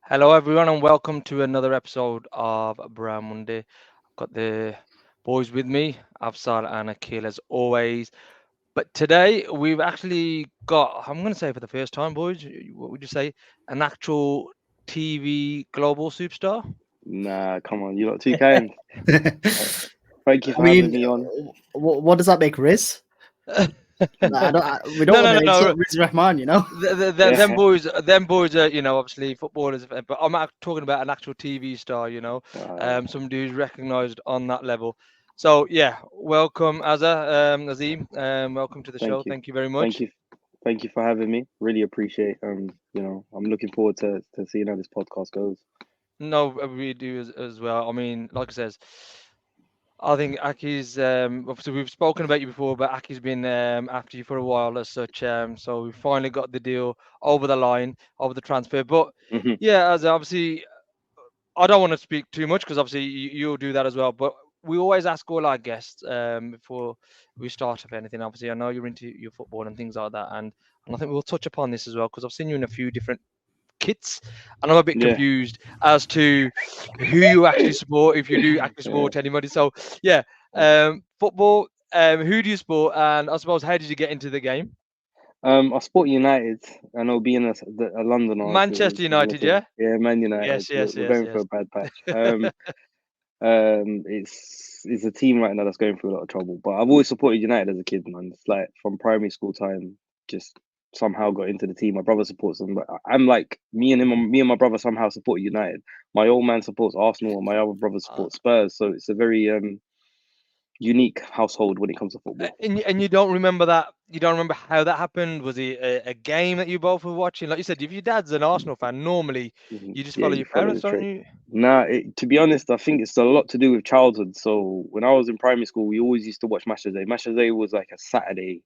Hello, everyone, and welcome to another episode of Munde. I've got the boys with me, Afsar and Akil, as always. But today we've actually got, I'm going to say for the first time, boys, what would you say, an actual TV global superstar? Nah, come on, you're not too kind. Uh, Thank you I for having mean, me on. what does that make Riz? no, We don't no, want no, to no. insult Riz Rahman, you know? Yeah. Them boys are, obviously footballers, but talking about an actual TV star, Wow. somebody who's recognised on that level. So yeah, welcome, Azeem, welcome to the show. Thank you. Thank you very Thank much. you. Thank you for having me. Really appreciate I'm looking forward to seeing how this podcast goes. No, we do as well. I mean, like I says, I think Aki's obviously we've spoken about you before, but Aki's been after you for a while as such. So we finally got the deal over the line, over the transfer. But Hmm. yeah, as obviously I don't want to speak too much because obviously you'll do that as well. But we always ask all our guests before we start with anything. Obviously, I know you're into your football and things like that, and I think we'll touch upon this as well because I've seen you in a few different kits, and I'm a bit Yeah. confused as to who you actually support if you do actually Yeah. support anybody. So yeah, football. Who do you support? And I suppose how did you get into the game? I support United. I know being a Londoner Manchester is United, looking. yeah. Yeah, Man United. Yes, We're, yes, we're yes, going through yes. a bad patch. It's a team right now that's going through a lot of trouble. But I've always supported United as a kid, man. It's like from primary school time, just somehow got into the team. My brother supports them, but I'm like me and my brother somehow support United. My old man supports Arsenal, and my other brother Uh, supports Spurs. So it's a very unique household when it comes to football. and you don't remember that? You don't remember how that happened? Was it a game that you both were watching? Like you said, if your dad's an Arsenal fan, normally Mhm. you just Yeah, follow you your follow parents, the don't trick. you? Nah, to be honest, I think it's a lot to do with childhood. So when I was in primary school, we always used to watch Match of the Day. Match of the Day was like a Saturday,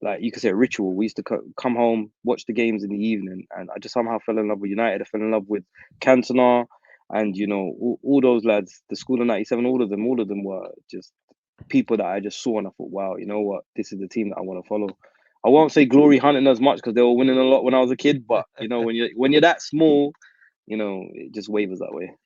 like you could say a ritual. We used to come home, watch the games in the evening, and I just somehow fell in love with United. I fell in love with Cantona, and all those lads, the school of '97, all of them were just people that I just saw, and I thought, wow, you know what, this is the team that I want to follow. I won't say glory hunting as much because they were winning a lot when I was a kid, but when you're that small, it just wavers that way.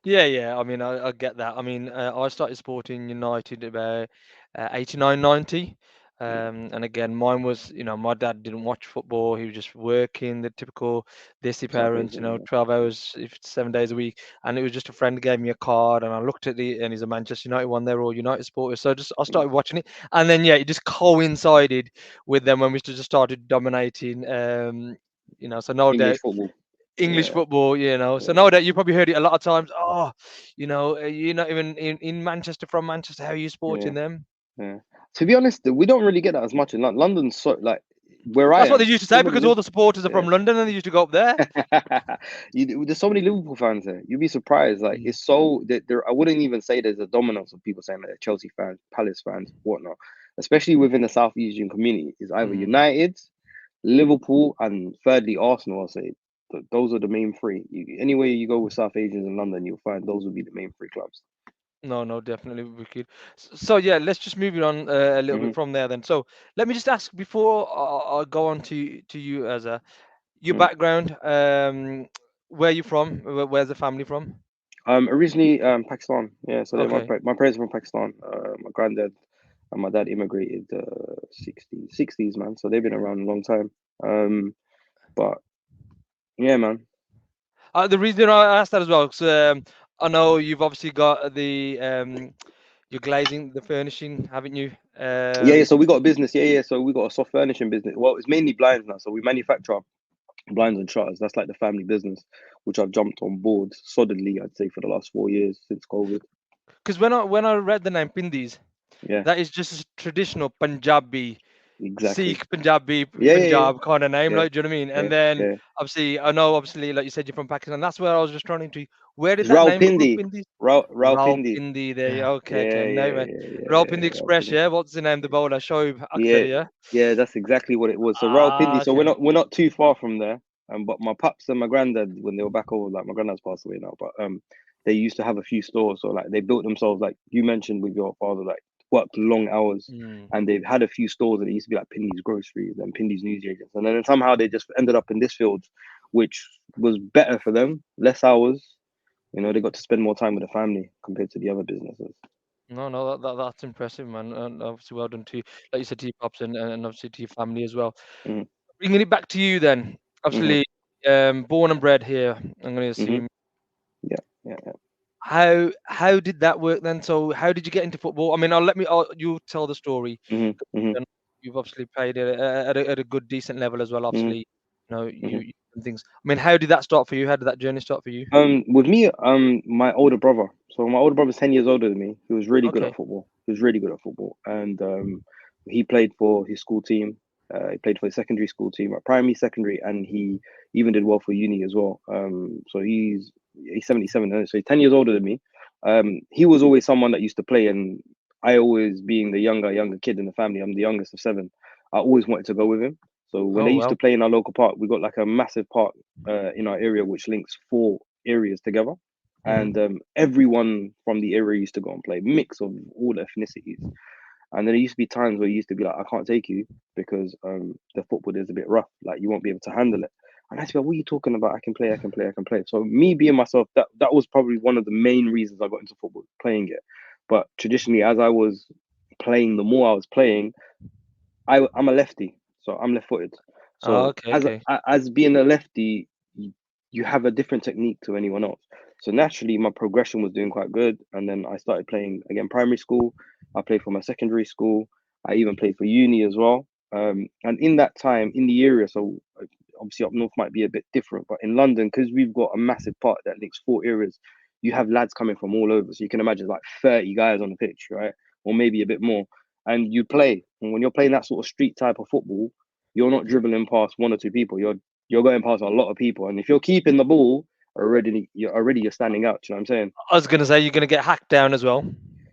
Yeah, yeah. I mean, I get that. I mean, I started supporting United about 89, 90. And again, mine was, my dad didn't watch football. He was just working, the typical Disney South parents, Asian, 12 hours, if 7 days a week. And it was just a friend gave me a card, and I looked at and he's a Manchester United one. They're all United supporters. So I yeah. started watching it. And then, yeah, it just coincided with them when we just started dominating. So no doubt English football. English Yeah, football, So yeah, no doubt you probably heard it a lot of times. Oh, you're not even in Manchester from Manchester. How are you yeah, supporting them? yeah. To be honest, we don't really get that as much in London. London's so like where I That's what they am. used to So say many because all live. the supporters are Yeah. from London and they used to go up there. There's so many Liverpool fans here. You'd be surprised. Like Mm. it's so that there. I wouldn't even say there's a dominance of people saying that they're Chelsea fans, Palace fans, whatnot. Especially within the South Asian community, is either Mm. United, Liverpool, and thirdly Arsenal. I'll say those are the main three. Anywhere you go with South Asians in London, you'll find those will be the main three clubs. No, no, definitely we could. So yeah, let's just move it on a little bit Hmm. from there then. So let me just ask before I go on to you as your Mm. background. Where you from? Where's the family from? Originally Pakistan. Yeah, so they're Okay. my parents are from Pakistan. My granddad and my dad immigrated 60s, man. So they've been around a long time. But yeah, man. The reason I asked that as well, because I know you've obviously got the you're glazing, the furnishing, haven't you? Yeah, so we got a business. Yeah, yeah. So we got a soft furnishing business. Well, it's mainly blinds now. So we manufacture blinds and shutters. That's like the family business, which I've jumped on board solidly, I'd say, for the last 4 years since COVID. Because when I read the name Pindis, Yeah, that is just a traditional Punjabi, exactly. Sikh Punjabi Yeah, yeah, yeah, Punjab kind of name, yeah, like, do you know what I mean? yeah, And then yeah. obviously, I know obviously, like you said, you're from Pakistan. That's where I was just trying to. Where did It's that name come, Rawalpindi. Pindis? Rawalpindi. Rawalpindi. There. Okay, okay. Yeah, No, yeah, man. yeah, yeah, Rawalpindi yeah. Express. Rawalpindi. Yeah. What's the name? The bowler Shoaib Akhtar. Yeah, Yeah. yeah, that's exactly what it was. So Ah, Rawalpindi. So we're okay. not too far from there. But my pops and my granddad, when they were back over, like my granddad's passed away now, but they used to have a few stores. So like they built themselves, like you mentioned with your father, like worked long hours, Mm. and they've had a few stores, and it used to be like Pindy's Groceries and Pindy's Newsagents, and then somehow they just ended up in this field which was better for them, less hours. You know, they got to spend more time with the family compared to the other businesses. No, no, that's impressive, man. And obviously, well done to you, like you said, to your pops and obviously to your family as well. Mm, Bringing it back to you then. hmm Obviously, born and bred here. I'm going to hmm assume. Yeah, yeah, yeah. How did that work then? So how did you get into football? I mean, you tell the story. Hmm And you've obviously played at a good decent level as well. hmm Obviously, hmm you and things. I mean, how did that start for you? How did that journey start for you? With me, my older brother. So my older brother's 10 years older than me. He was really good at Okay. football. He was really good at football, and he played for his school team. He played for his secondary school team, primary, secondary, and he even did well for uni as well. So he's 77, so he's 10 years older than me. He was always someone that used to play, and I always being the younger kid in the family. I'm the youngest of seven. I always wanted to go with him. So when they Oh used to well. play in our local park, we got like a massive park in our area which links four areas together, and Hmm. everyone from the area used to go and play, mix of all the ethnicities. And then there used to be times where it used to be like, I can't take you because the football is a bit rough, like you won't be able to handle it. And I said, what are you talking about? I can play, I can play, I can play. So me being myself, that was probably one of the main reasons I got into football, playing it. But traditionally, as I was playing, the more I was playing, I'm a lefty, so I'm left-footed. Oh, So okay, okay. as being a lefty, you have a different technique to anyone else. So naturally, my progression was doing quite good, and then I started playing again primary school. I played for my secondary school. I even played for uni as well. And in that time, in the area, so obviously up north might be a bit different, but in London, because we've got a massive park that links four areas, you have lads coming from all over. So you can imagine like 30 guys on the pitch, right? Or maybe a bit more, and you play. And when you're playing that sort of street type of football, you're not dribbling past one or two people. You're going past a lot of people, and if you're keeping the ball, you're standing out. Do you know what I'm saying? I was gonna say you're gonna get hacked down as well,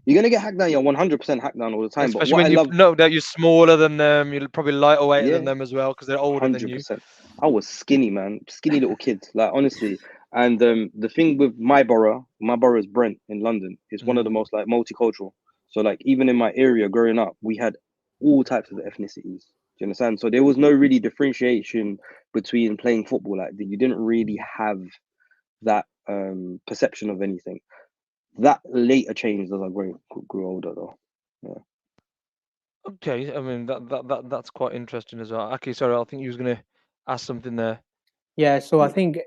You're gonna get hacked down. You're 100% hacked down all the time. But especially what I when you love, know that you're smaller than them. You're probably lighter weight than yeah, them as well because they're older than you. 100%. I was skinny, man, skinny little kid. Like honestly, and the thing with my borough is Brent in London. It's one of the Mm. most like multicultural. So like even in my area growing up, we had all types of ethnicities. Do you understand? So there was no really differentiation between playing football. Like you didn't really have that perception of anything. That later changed as I grew older, though. Yeah. Okay, I mean that's quite interesting as well. Okay, sorry, I think you was gonna ask something there. Yeah, so I Mm, think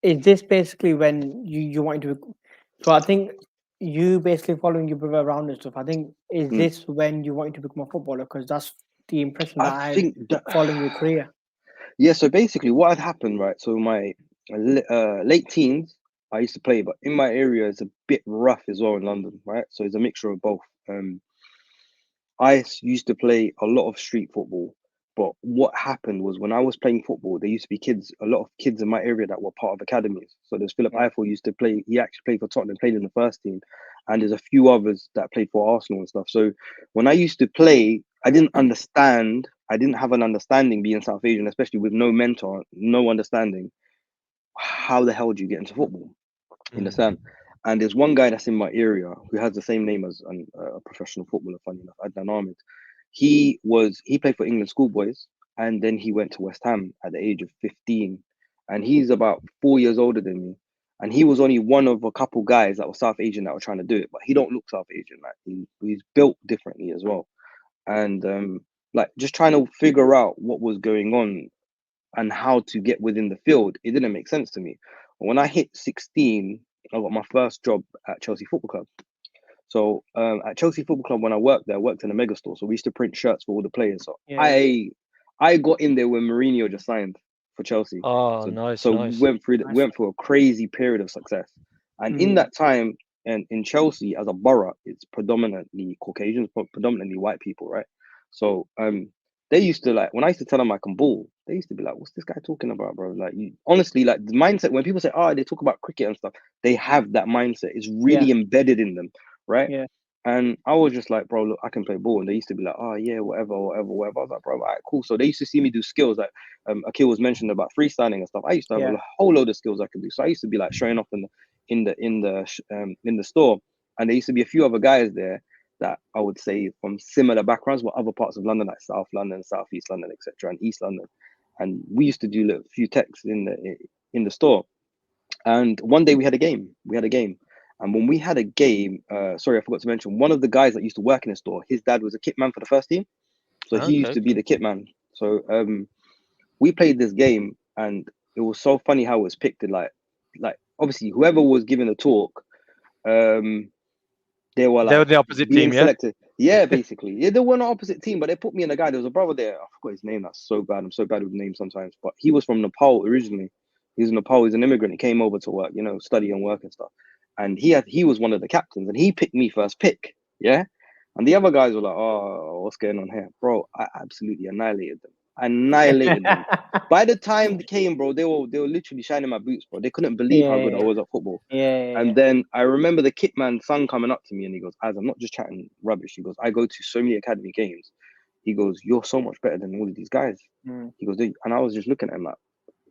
is this basically when you wanted to? So I think you basically following your brother around and stuff. I think is mm. this when you wanted to become a footballer? Because that's the impression I that I had think that, following your career. yeah. So basically, what had happened, right? So my late teens, I used to play, but in my area, it's a bit rough as well in London, right? So it's a mixture of both. Used to play a lot of street football, but what happened was when I was playing football, there used to be a lot of kids in my area that were part of academies. So there's Philip Yeah. Eiffel used to play. He actually played for Tottenham, played in the first team, and there's a few others that played for Arsenal and stuff. So when I used to play, I didn't understand. I didn't have an understanding being South Asian, especially with no mentor, no understanding. How the hell do you get into football? You understand? Mm. And there's one guy that's in my area who has the same name as a professional footballer, funny enough, Adnan Ahmed. He played for England schoolboys, and then he went to West Ham at the age of 15, and he's about 4 years older than me. And he was only one of a couple guys that were South Asian that were trying to do it, but he don't look South Asian. Like he's built differently as well, and like just trying to figure out what was going on and how to get within the field, it didn't make sense to me. When I hit 16, I got my first job at Chelsea Football Club. So at Chelsea Football Club, when I worked there, I worked in a mega store. So we used to print shirts for all the players. So Yeah, yeah. I got in there when Mourinho just signed for Chelsea. Oh, So nice, so we nice. Nice. went through a crazy period of success. And in Mm, that time, and in Chelsea as a borough, it's predominantly Caucasians, predominantly white people, right? So they used to like when I used to tell them I can ball, they used to be like, "What's this guy talking about, bro?" Like, you honestly, like the mindset when people say, "Oh, they talk about cricket and stuff," they have that mindset. It's yeah, really embedded in them, right? yeah, And I was just like, bro, look, I can play ball. And they used to be like, oh, yeah, whatever, whatever, whatever. I was like, bro, all right, cool. So they used to see me do skills. Like Akil was mentioned about freestyling and stuff. I used to have yeah, a whole load of skills I could do. So I used to be like showing off in the store. And there used to be a few other guys there that I would say from similar backgrounds, but other parts of London, like South London, South East London, etc., and East London. and we used to do a few texts in the store. And one day we had a game. And when we had a game, sorry, I forgot to mention, one of the guys that used to work in the store, his dad was a kit man for the first team, so he used Okay. to be the kit man. So we played this game, and it was so funny how it was picked. Like obviously whoever was giving the talk, um, they were They were like the opposite being team, yeah? selected. Yeah, basically. Yeah, they were not opposite team, but they put me and a guy. There was a brother there. I forgot his name. That's so bad. I'm so bad with names sometimes. But he was from Nepal originally. He was in Nepal. He's an immigrant. He came over to work, study and work and stuff. And he was one of the captains, and he picked me first pick. Yeah. And the other guys were like, "Oh, what's going on here, bro?" I absolutely annihilated them. Annihilated them. By the time they came, bro, they were literally shining my boots, bro. They couldn't believe how good I Yeah, was at football. yeah, And then I remember the kit man son coming up to me and he goes, "Az, I'm not just chatting rubbish." He goes, "I go to so many academy games." He goes, "You're so much better than all of these guys." mm, He goes, and I was just looking at him like,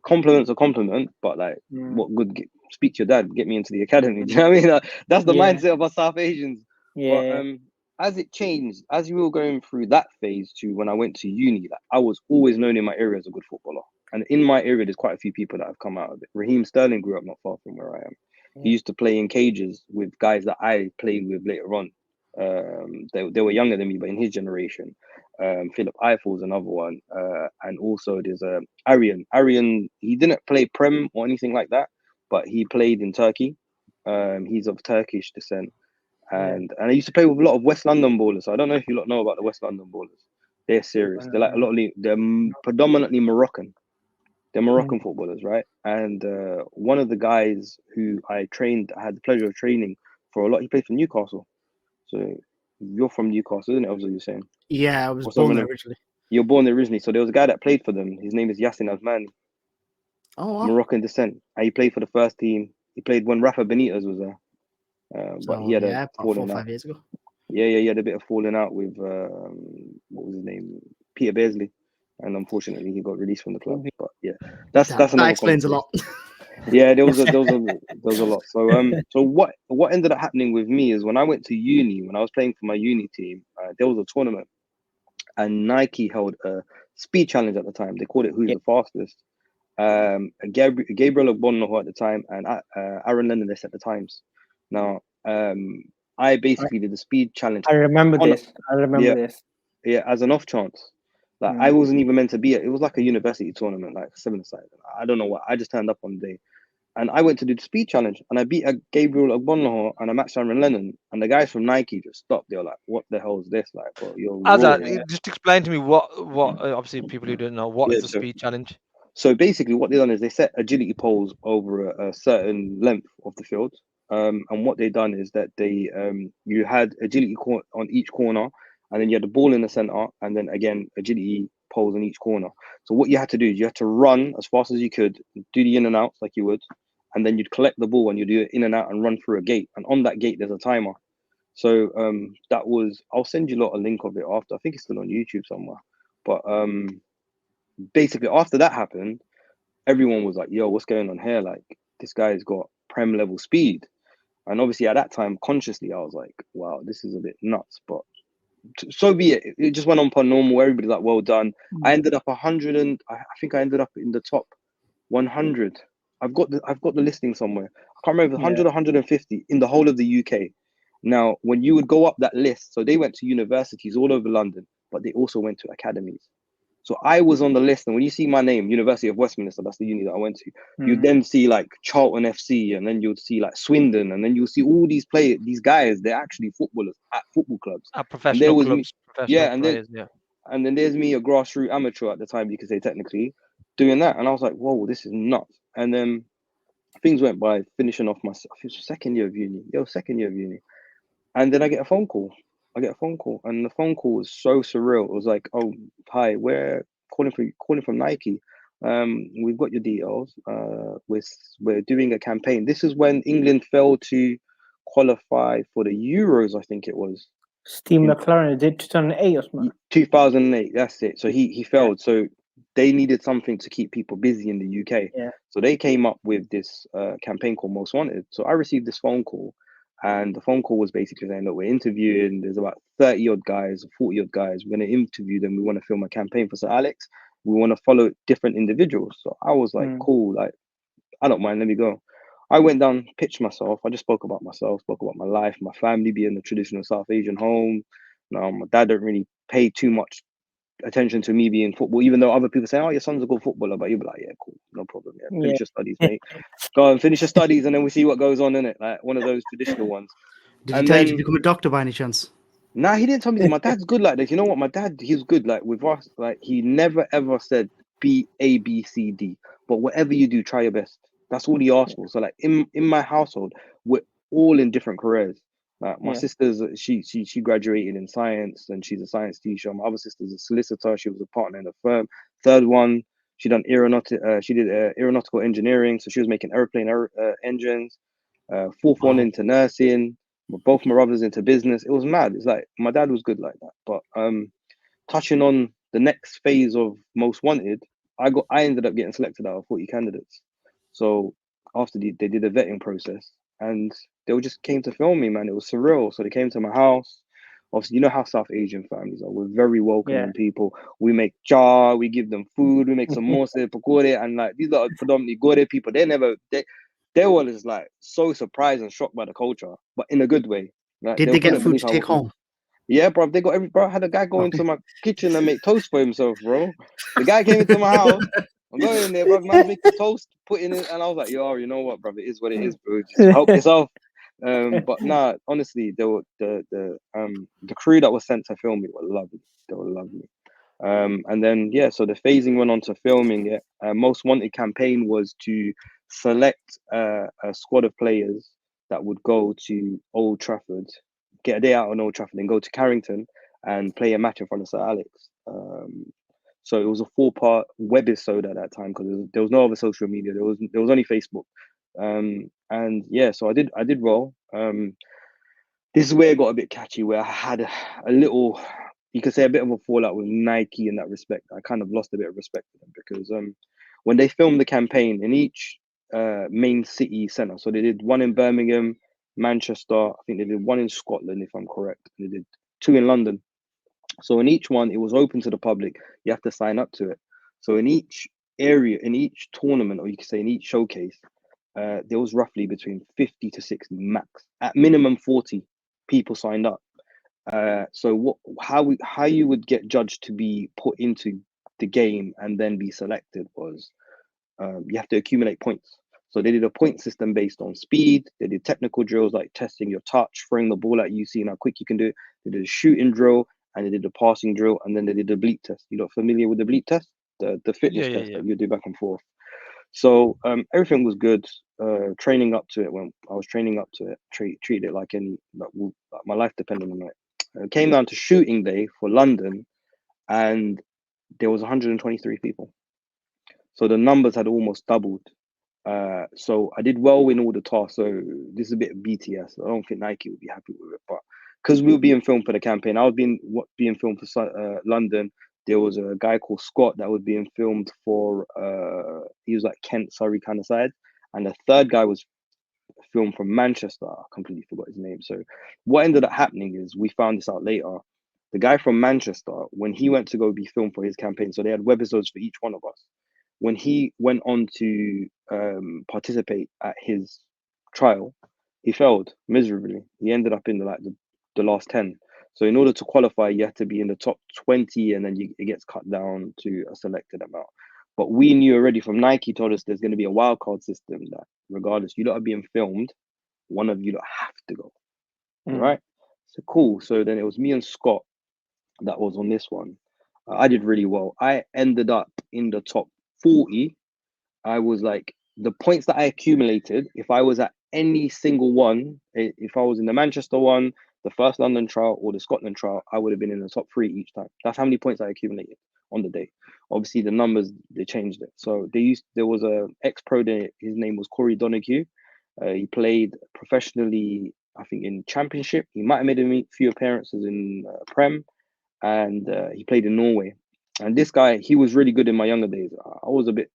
compliments a compliment, but like, mm, what good? Speak to your dad, get me into the academy. Do you know what I mean? That's the yeah, mindset of us South Asians. But yeah, as it changed, as we were going through that phase to when I went to uni, like, I was always known in my area as a good footballer. And in my area, there's quite a few people that have come out of it. Raheem Sterling grew up not far from where I am. He yeah, used to play in cages with guys that I played with later on. They were younger than me, but in his generation. Philip Eiffel's another one. And also there's Aryan. Aryan, he didn't play Prem or anything like that, but he played in Turkey. He's of Turkish descent. yeah. And I used to play with a lot of West London ballers. So I don't know if you lot know about the West London ballers. They're serious. They're like a lot of they're predominantly Moroccan. They're Mm. Moroccan footballers, right? And one of the guys who I had the pleasure of training for a lot. He played for Newcastle. So you're from Newcastle, isn't it? Obviously, you're saying. Yeah, I was Or some born of there them. originally. You're born there originally. So there was a guy that played for them. His name is Yassin Azman, Oh, wow. Moroccan descent. And he played for the first team. He played when Rafa Benitez was there. But he So, had a yeah, about 4 or falling out. 5 years ago. Yeah, he had a bit of falling out with what was his name, Peter Beardsley, and unfortunately he got released from the club. But yeah, that's That another explains a conversation. lot. Yeah, there was a lot. So what ended up happening with me is when I went to uni, when I was playing for my uni team, there was a tournament, and Nike held a speed challenge at the time. They called it "Who's Yeah. the fastest." Gabriel Ogbonnoho at the time and Aaron Lennon at the times. Now, I I, basically did the speed challenge I remember on this. I remember yeah this. as an off chance. Like I Mm. wasn't even meant to be it. It was like a university tournament, like 7-a-side. I don't know what. I just turned up on the day, and I went to do the speed challenge, and I beat a Gabriel Ogbonnoho and I matched Aaron Lennon, and the guys from Nike just stopped. They were like, "What the hell is this? Like, bro, you're raw." Azza, Yeah. just explain to me what obviously people who don't know what Yeah. is the speed challenge. So basically, what they done is they set agility poles over a certain length of the field. And what they done is that you had agility on each corner, and then you had the ball in the center, and then again agility poles on each corner. So what you had to do is you had to run as fast as you could, do the in and outs like you would, and then you'd collect the ball and you do it in and out and run through a gate. And on that gate, there's a timer. So that was. I'll send you a link of it after. I think it's still on YouTube somewhere. But basically, after that happened everyone was like, "Yo, what's going on here? Like, this guy's got prem level speed." And obviously, at that time, consciously, I was like, "Wow, this is a bit nuts." But so be it. It just went on per normal. Everybody's like, "Well done." I Mm. ended up 100, and I think I ended up in the top 100. I've got the listing somewhere. I can't remember Yeah. 100, 150 in the whole of the UK. Now, when you would go up that list, so they went to universities all over London, but they also went to academies. So I was on the list, and when you see my name, University of Westminster, that's the uni that I went to. You Mm. then see like Charlton FC, and then you'd see like Swindon, and then you'll see all these guys. They're actually footballers at football clubs, Our and there professional was me, clubs, professional yeah, players, yeah. and then there's me, a grassroots amateur at the time, you could say technically, doing that, and I was like, whoa, this is nuts. And then things went by, finishing off my I think it was second year of uni, second year of uni, and then I get a phone call. And the phone call was so surreal. It was like, "Oh, hi, we're calling from Nike. We've got your details. We're doing a campaign." This is when England failed to qualify for the Euros, I think it was Steve in McLaren did 2008 or something. 2008. That's it. So he Yeah. failed. So they needed something to keep people busy in the UK. Yeah. So they came up with this campaign called Most Wanted. So I received this phone call, and the phone call was basically saying, "Look, we're interviewing. There's about 30 odd guys, 40 odd guys. We're going to interview them. We want to film a campaign for Sir Alex." we want to follow different individuals. So I was like, cool, like I don't mind, let me go. I went down, pitched myself. I just spoke about myself, spoke about my life, my family being a traditional South Asian home. My dad don't really pay too much attention to me being football, even though other people say, "Oh, your son's a good footballer," but you'll be like, "Yeah, cool, no problem. Yeah, Yeah. finish your studies, mate. Go and finish your studies, and then we see what goes on in it." Like one of those traditional ones. Did he And tell you to then, become a doctor by any chance? nah, he didn't tell me that. My dad's good like this. You know what? My dad, he's good. Like with us, like he never ever said B A B C D. But whatever you do, try your best. That's all he asked for. So like in my household, we're all in different careers. Like my Yeah. sister's, she graduated in science and she's a science teacher. My other sister's a solicitor. She was a partner in a firm. Third one, she done aeronautical engineering. So she was making airplane engines. Fourth one Wow. into nursing. Both my brothers into business. It was mad. It's like my dad was good like that. But touching on the next phase of Most Wanted, I ended up getting selected out of 40 candidates. So after they did a vetting process and they all just came to film me, man. It was surreal. So they came to my house. Obviously, you know how South Asian families are. We're very Yeah. welcoming people. We make jar, we give them food, we make some more pakore, and like these are predominantly Gore people. They were just like so surprised and shocked by the culture, but in a good way. Like Did they they get couldn't food believe to how take home? yeah, bro. They got bro. I had a guy go into Okay. my kitchen and make toast for himself, bro. The guy came into my house. I'm going in there, bro. Man's making toast, putting it, and I was like, yo, you know what, bro? It is what it is, bro. Just help yourself. But nah, honestly, the crew that was sent to film it were lovely. They were lovely. And then yeah, so the phasing went on to filming it. Most Wanted campaign was to select a squad of players that would go to Old Trafford, get a day out on Old Trafford, and go to Carrington and play a match in front of Sir Alex. So it was a 4-part webisode at that time because there was no other social media. There was only Facebook. And yeah, so I did well. This is where it got a bit catchy, where I had a little, you could say, a bit of a fallout with Nike in that respect. I kind of lost a bit of respect for them because when they filmed the campaign in each main city centre, so they did one in Birmingham, Manchester, I think they did one in Scotland, if I'm correct. They did 2 in London. So in each one, it was open to the public. You have to sign up to it. So in each area, in each tournament, or you could say in each showcase, there was roughly between 50 to 60 max, at minimum 40 people signed up. So how you would get judged to be put into the game and then be selected was you have to accumulate points. So they did a point system based on speed. They did technical drills like testing your touch, throwing the ball at you, seeing how quick you can do it. They did a shooting drill and they did a passing drill, and then they did a bleep test. You're not familiar with the bleep test, the Yeah, fitness yeah, test yeah. that you do back and forth. So everything was good. Training up to it, when I was training up to it, treated it like like my life depended on it. It came down to shooting day for London, and there was 123 people. So the numbers had almost doubled. So I did well in all the tasks. So this is a bit of BTS. I don't think Nike would be happy with it, but because we were being filmed for the campaign, I was being filmed for London. There was a guy called Scott that was being filmed for. He was like Kent, Surrey kind of side, and the third guy was filmed from Manchester. I completely forgot his name. So what ended up happening is we found this out later. The guy from Manchester, when he went to go be filmed for his campaign, so they had webisodes for each one of us. When he went on to participate at his trial, he failed miserably. He ended up in the last 10. So in order to qualify, you have to be in the top 20, and then it gets cut down to a selected amount. But we knew already from Nike told us there's going to be a wildcard system that regardless, you lot are being filmed, one of you lot have to go. Right? So cool. So then it was me and Scott that was on this one. I did really well. I ended up in the top 40. I was like, the points that I accumulated, if I was at any single one, if I was in the Manchester one, the first London trial, or the Scotland trial, I would have been in the top 3 each time. That's how many points I accumulated on the day. Obviously, the numbers, they changed it. So there was a ex-pro there, his name was Corey Donoghue. He played professionally, I think, in Championship. He might have made a few appearances in Prem, and he played in Norway. And this guy, he was really good in my younger days. I was a bit,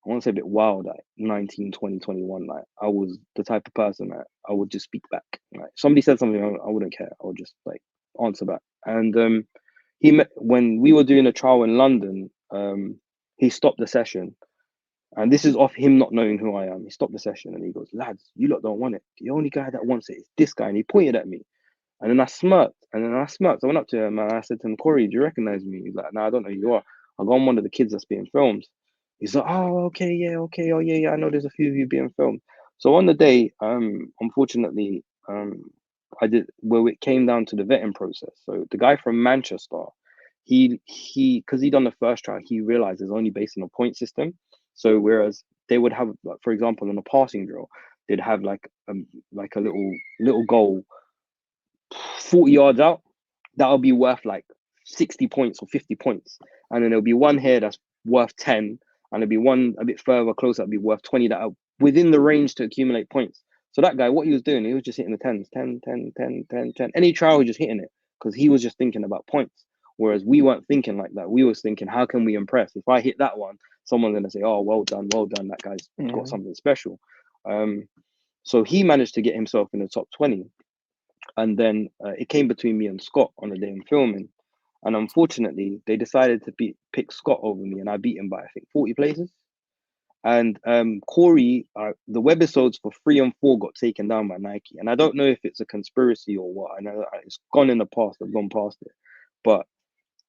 I want to say a bit wild at 19, 20, 21. Like I was the type of person that I would just speak back. Like somebody said something, I wouldn't care. I would just like answer back. And he met when we were doing a trial in London. he stopped the session. And this is off him not knowing who I am. He stopped the session and he goes, "Lads, you lot don't want it. The only guy that wants it is this guy." And he pointed at me. And then I smirked. I went up to him and I said to him, "Corey, do you recognize me?" He's like, "No, I don't know who you are. I go, I'm one of the kids that's being filmed." He's like, "Oh, okay, yeah, okay. Oh, yeah, yeah. I know there's a few of you being filmed." So on the day, unfortunately, I did, well, it came down to the vetting process. So the guy from Manchester, because he done the first trial, he realized it's only based on a point system. So whereas they would have, like, for example, in a passing drill, they'd have like a little goal 40 yards out, that'll be worth like 60 points or 50 points. And then there'll be one here that's worth 10, and there'll be one a bit further closer that'll be worth 20 that are within the range to accumulate points. So that guy, what he was doing, he was just hitting the 10s, 10, 10, 10, 10, 10. Any trial, he was just hitting it because he was just thinking about points. Whereas we weren't thinking like that. We was thinking, how can we impress? If I hit that one, someone's going to say, "Oh, well done, well done. That guy's got something special." So he managed to get himself in the top 20. And then it came between me and Scott on the day I'm filming. And unfortunately, they decided to pick Scott over me, and I beat him by, I think, 40 places. And Corey, the webisodes for 3 and 4 got taken down by Nike. And I don't know if it's a conspiracy or what. I know it's gone in the past. I've gone past it. But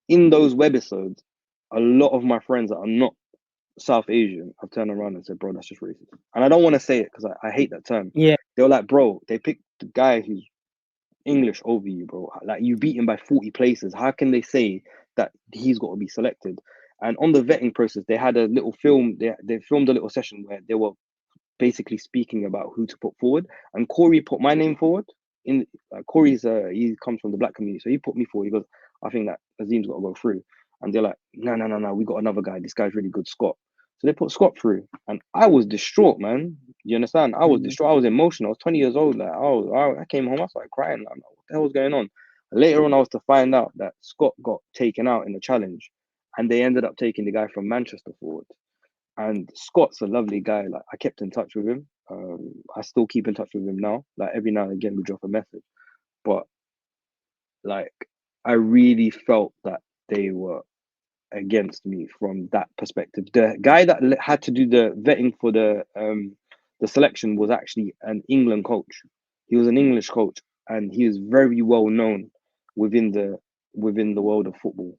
in those webisodes, a lot of my friends that are not South Asian have turned around and said, "Bro, that's just racist." And I don't want to say it because I hate that term. Yeah. They were like, "Bro, they picked the guy who's English over you, bro. Like, you beat him by 40 places. How can they say that he's got to be selected?" And on the vetting process, they had a little film. They filmed a little session where they were basically speaking about who to put forward. And Corey put my name forward. In Corey's, he comes from the black community, so he put me forward. He goes, "I think that Azeem's got to go through." And they're like, "No, no, no, no. We got another guy. This guy's really good, Scott." So they put Scott through, and I was distraught, man. You understand? I was distraught. I was emotional. I was 20 years old. Like, I came home. I started crying. Like, what the hell was going on? Later on, I was to find out that Scott got taken out in the challenge, and they ended up taking the guy from Manchester forward. And Scott's a lovely guy. Like, I kept in touch with him. I still keep in touch with him now. Like, every now and again, we drop a message. But like, I really felt that they were against me from that perspective. The guy that had to do the vetting for the selection was actually an England coach. He was an English coach, and he is very well known within the world of football.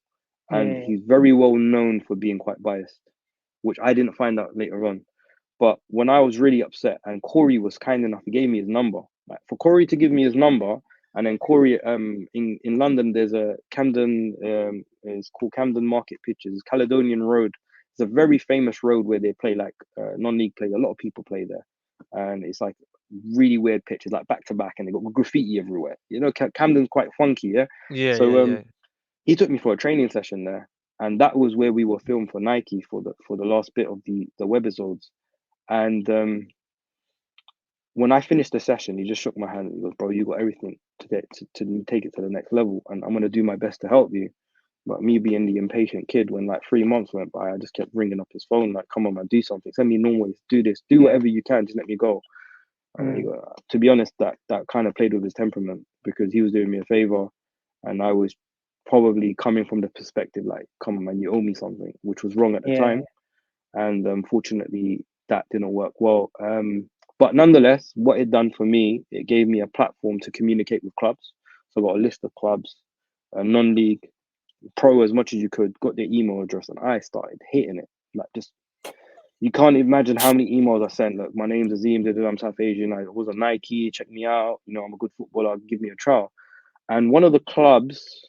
And he's very well known for being quite biased, which I didn't find out later on. But when I was really upset, and Corey was kind enough, he gave me his number. Like, for Corey to give me his number, and then Corey, in London, there's a Camden, it's called Camden Market Pitches, it's Caledonian Road. It's a very famous road where they play like non-league play. A lot of people play there, and it's like really weird pitches, like back to back, and they got graffiti everywhere. You know, Camden's quite funky, yeah. Yeah, So yeah, yeah. he took me for a training session there, and that was where we were filmed for Nike for the last bit of the webisodes. And when I finished the session, he just shook my hand and he goes, "Bro, you got everything to get to take it to the next level, and I'm gonna do my best to help you." But me being the impatient kid, when like 3 months went by, I just kept ringing up his phone, like, "Come on, man, do something. Send me normal. Do this. Do whatever you can. Just let me go." And he to be honest, that kind of played with his temperament, because he was doing me a favor, and I was probably coming from the perspective like, "Come on, man, you owe me something," which was wrong at the time. And unfortunately, that didn't work well. But nonetheless, what it done for me, it gave me a platform to communicate with clubs. So I got a list of clubs, non-league, pro, as much as you could, got their email address, and I started hitting it. Like, just, you can't imagine how many emails I sent. Look, my name's Azeem, I'm South Asian, I was on Nike, check me out, you know, I'm a good footballer, give me a trial. And one of the clubs,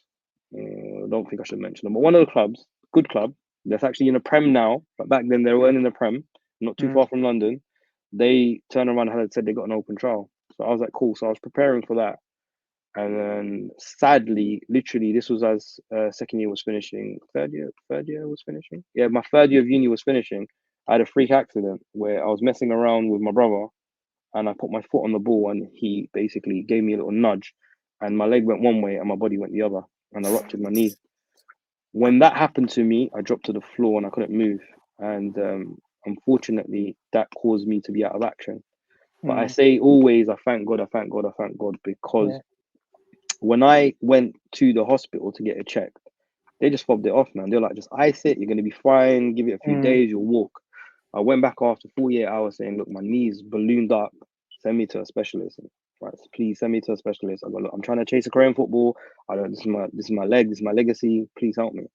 I don't think I should mention them, but one of the clubs, good club, that's actually in the Prem now, but back then they weren't in the Prem, not too far from London. They turned around and had said they got an open trial. So I was like, cool. So I was preparing for that. And then sadly, literally, this was as second year was finishing, third year was finishing. Yeah, my third year of uni was finishing. I had a freak accident where I was messing around with my brother, and I put my foot on the ball, and he basically gave me a little nudge, and my leg went one way and my body went the other, and I ruptured my knee. When that happened to me, I dropped to the floor and I couldn't move. And unfortunately, that caused me to be out of action. But I say always, I thank God, I thank God, I thank God, because when I went to the hospital to get it checked, They just fobbed it off, man. They're like, just ice it. You're gonna be fine. Give it a few days. You'll walk. I went back after 48 hours saying, look, my knees ballooned up. Send me to a specialist. Right, so please send me to a specialist. I go, look, I'm trying to chase a Korean football. I don't. This is my leg. This is my legacy. Please help me.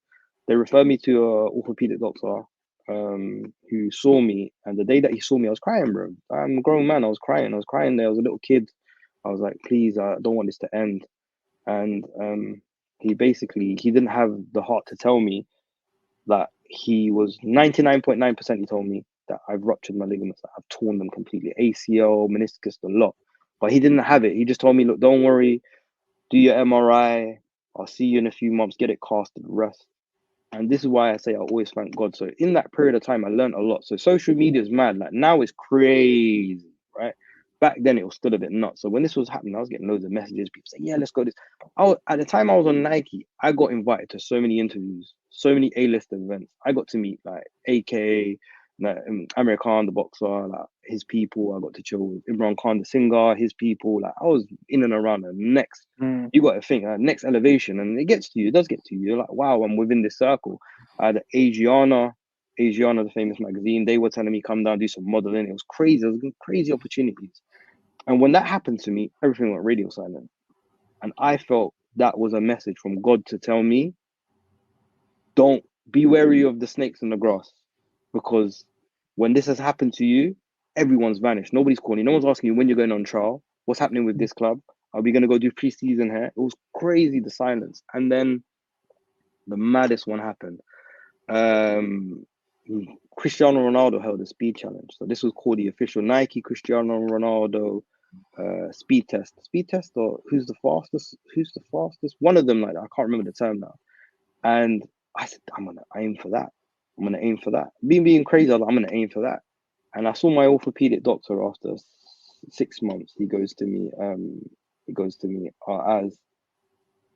They referred me to a orthopedic doctor, who saw me. And the day that he saw me, I was crying, bro. I'm a grown man. I was crying. There. I was a little kid. I was like, please, I don't want this to end. And he didn't have the heart to tell me that he was 99.9%. He told me that I've ruptured my ligaments, that I've torn them completely, ACL, meniscus, a lot. But he didn't have it. He just told me, look, don't worry, do your MRI. I'll see you in a few months, get it casted, rest. And this is why I say I always thank God. So in that period of time, I learned a lot. So social media is mad. Like now it's crazy, right? Back then it was still a bit nuts. So when this was happening, I was getting loads of messages. People saying, yeah, let's go this. At the time I was on Nike, I got invited to so many interviews, so many A-list events. I got to meet like AK, like, Amir Khan, the boxer, like his people. I got to chill with Imran Khan, the singer, his people. Like I was in and around the next. You got to think next elevation, and it gets to you. It does get to you. You're like, wow, I'm within this circle. The Asiana, the famous magazine, they were telling me come down, do some modeling. It was crazy. It was crazy opportunities. And when that happened to me, everything went radio silent. And I felt that was a message from God to tell me, don't be wary of the snakes in the grass, because when this has happened to you, everyone's vanished. Nobody's calling. No one's asking you when you're going on trial. What's happening with this club? Are we going to go do pre-season here? It was crazy, the silence. And then the maddest one happened. Cristiano Ronaldo held a speed challenge. So this was called the official Nike Cristiano Ronaldo speed test, or who's the fastest, one of them, like that. I can't remember the term now. And I said, I'm gonna aim for that. Being crazy, I was like, I'm gonna aim for that. And I saw my orthopedic doctor after 6 months. He goes to me, as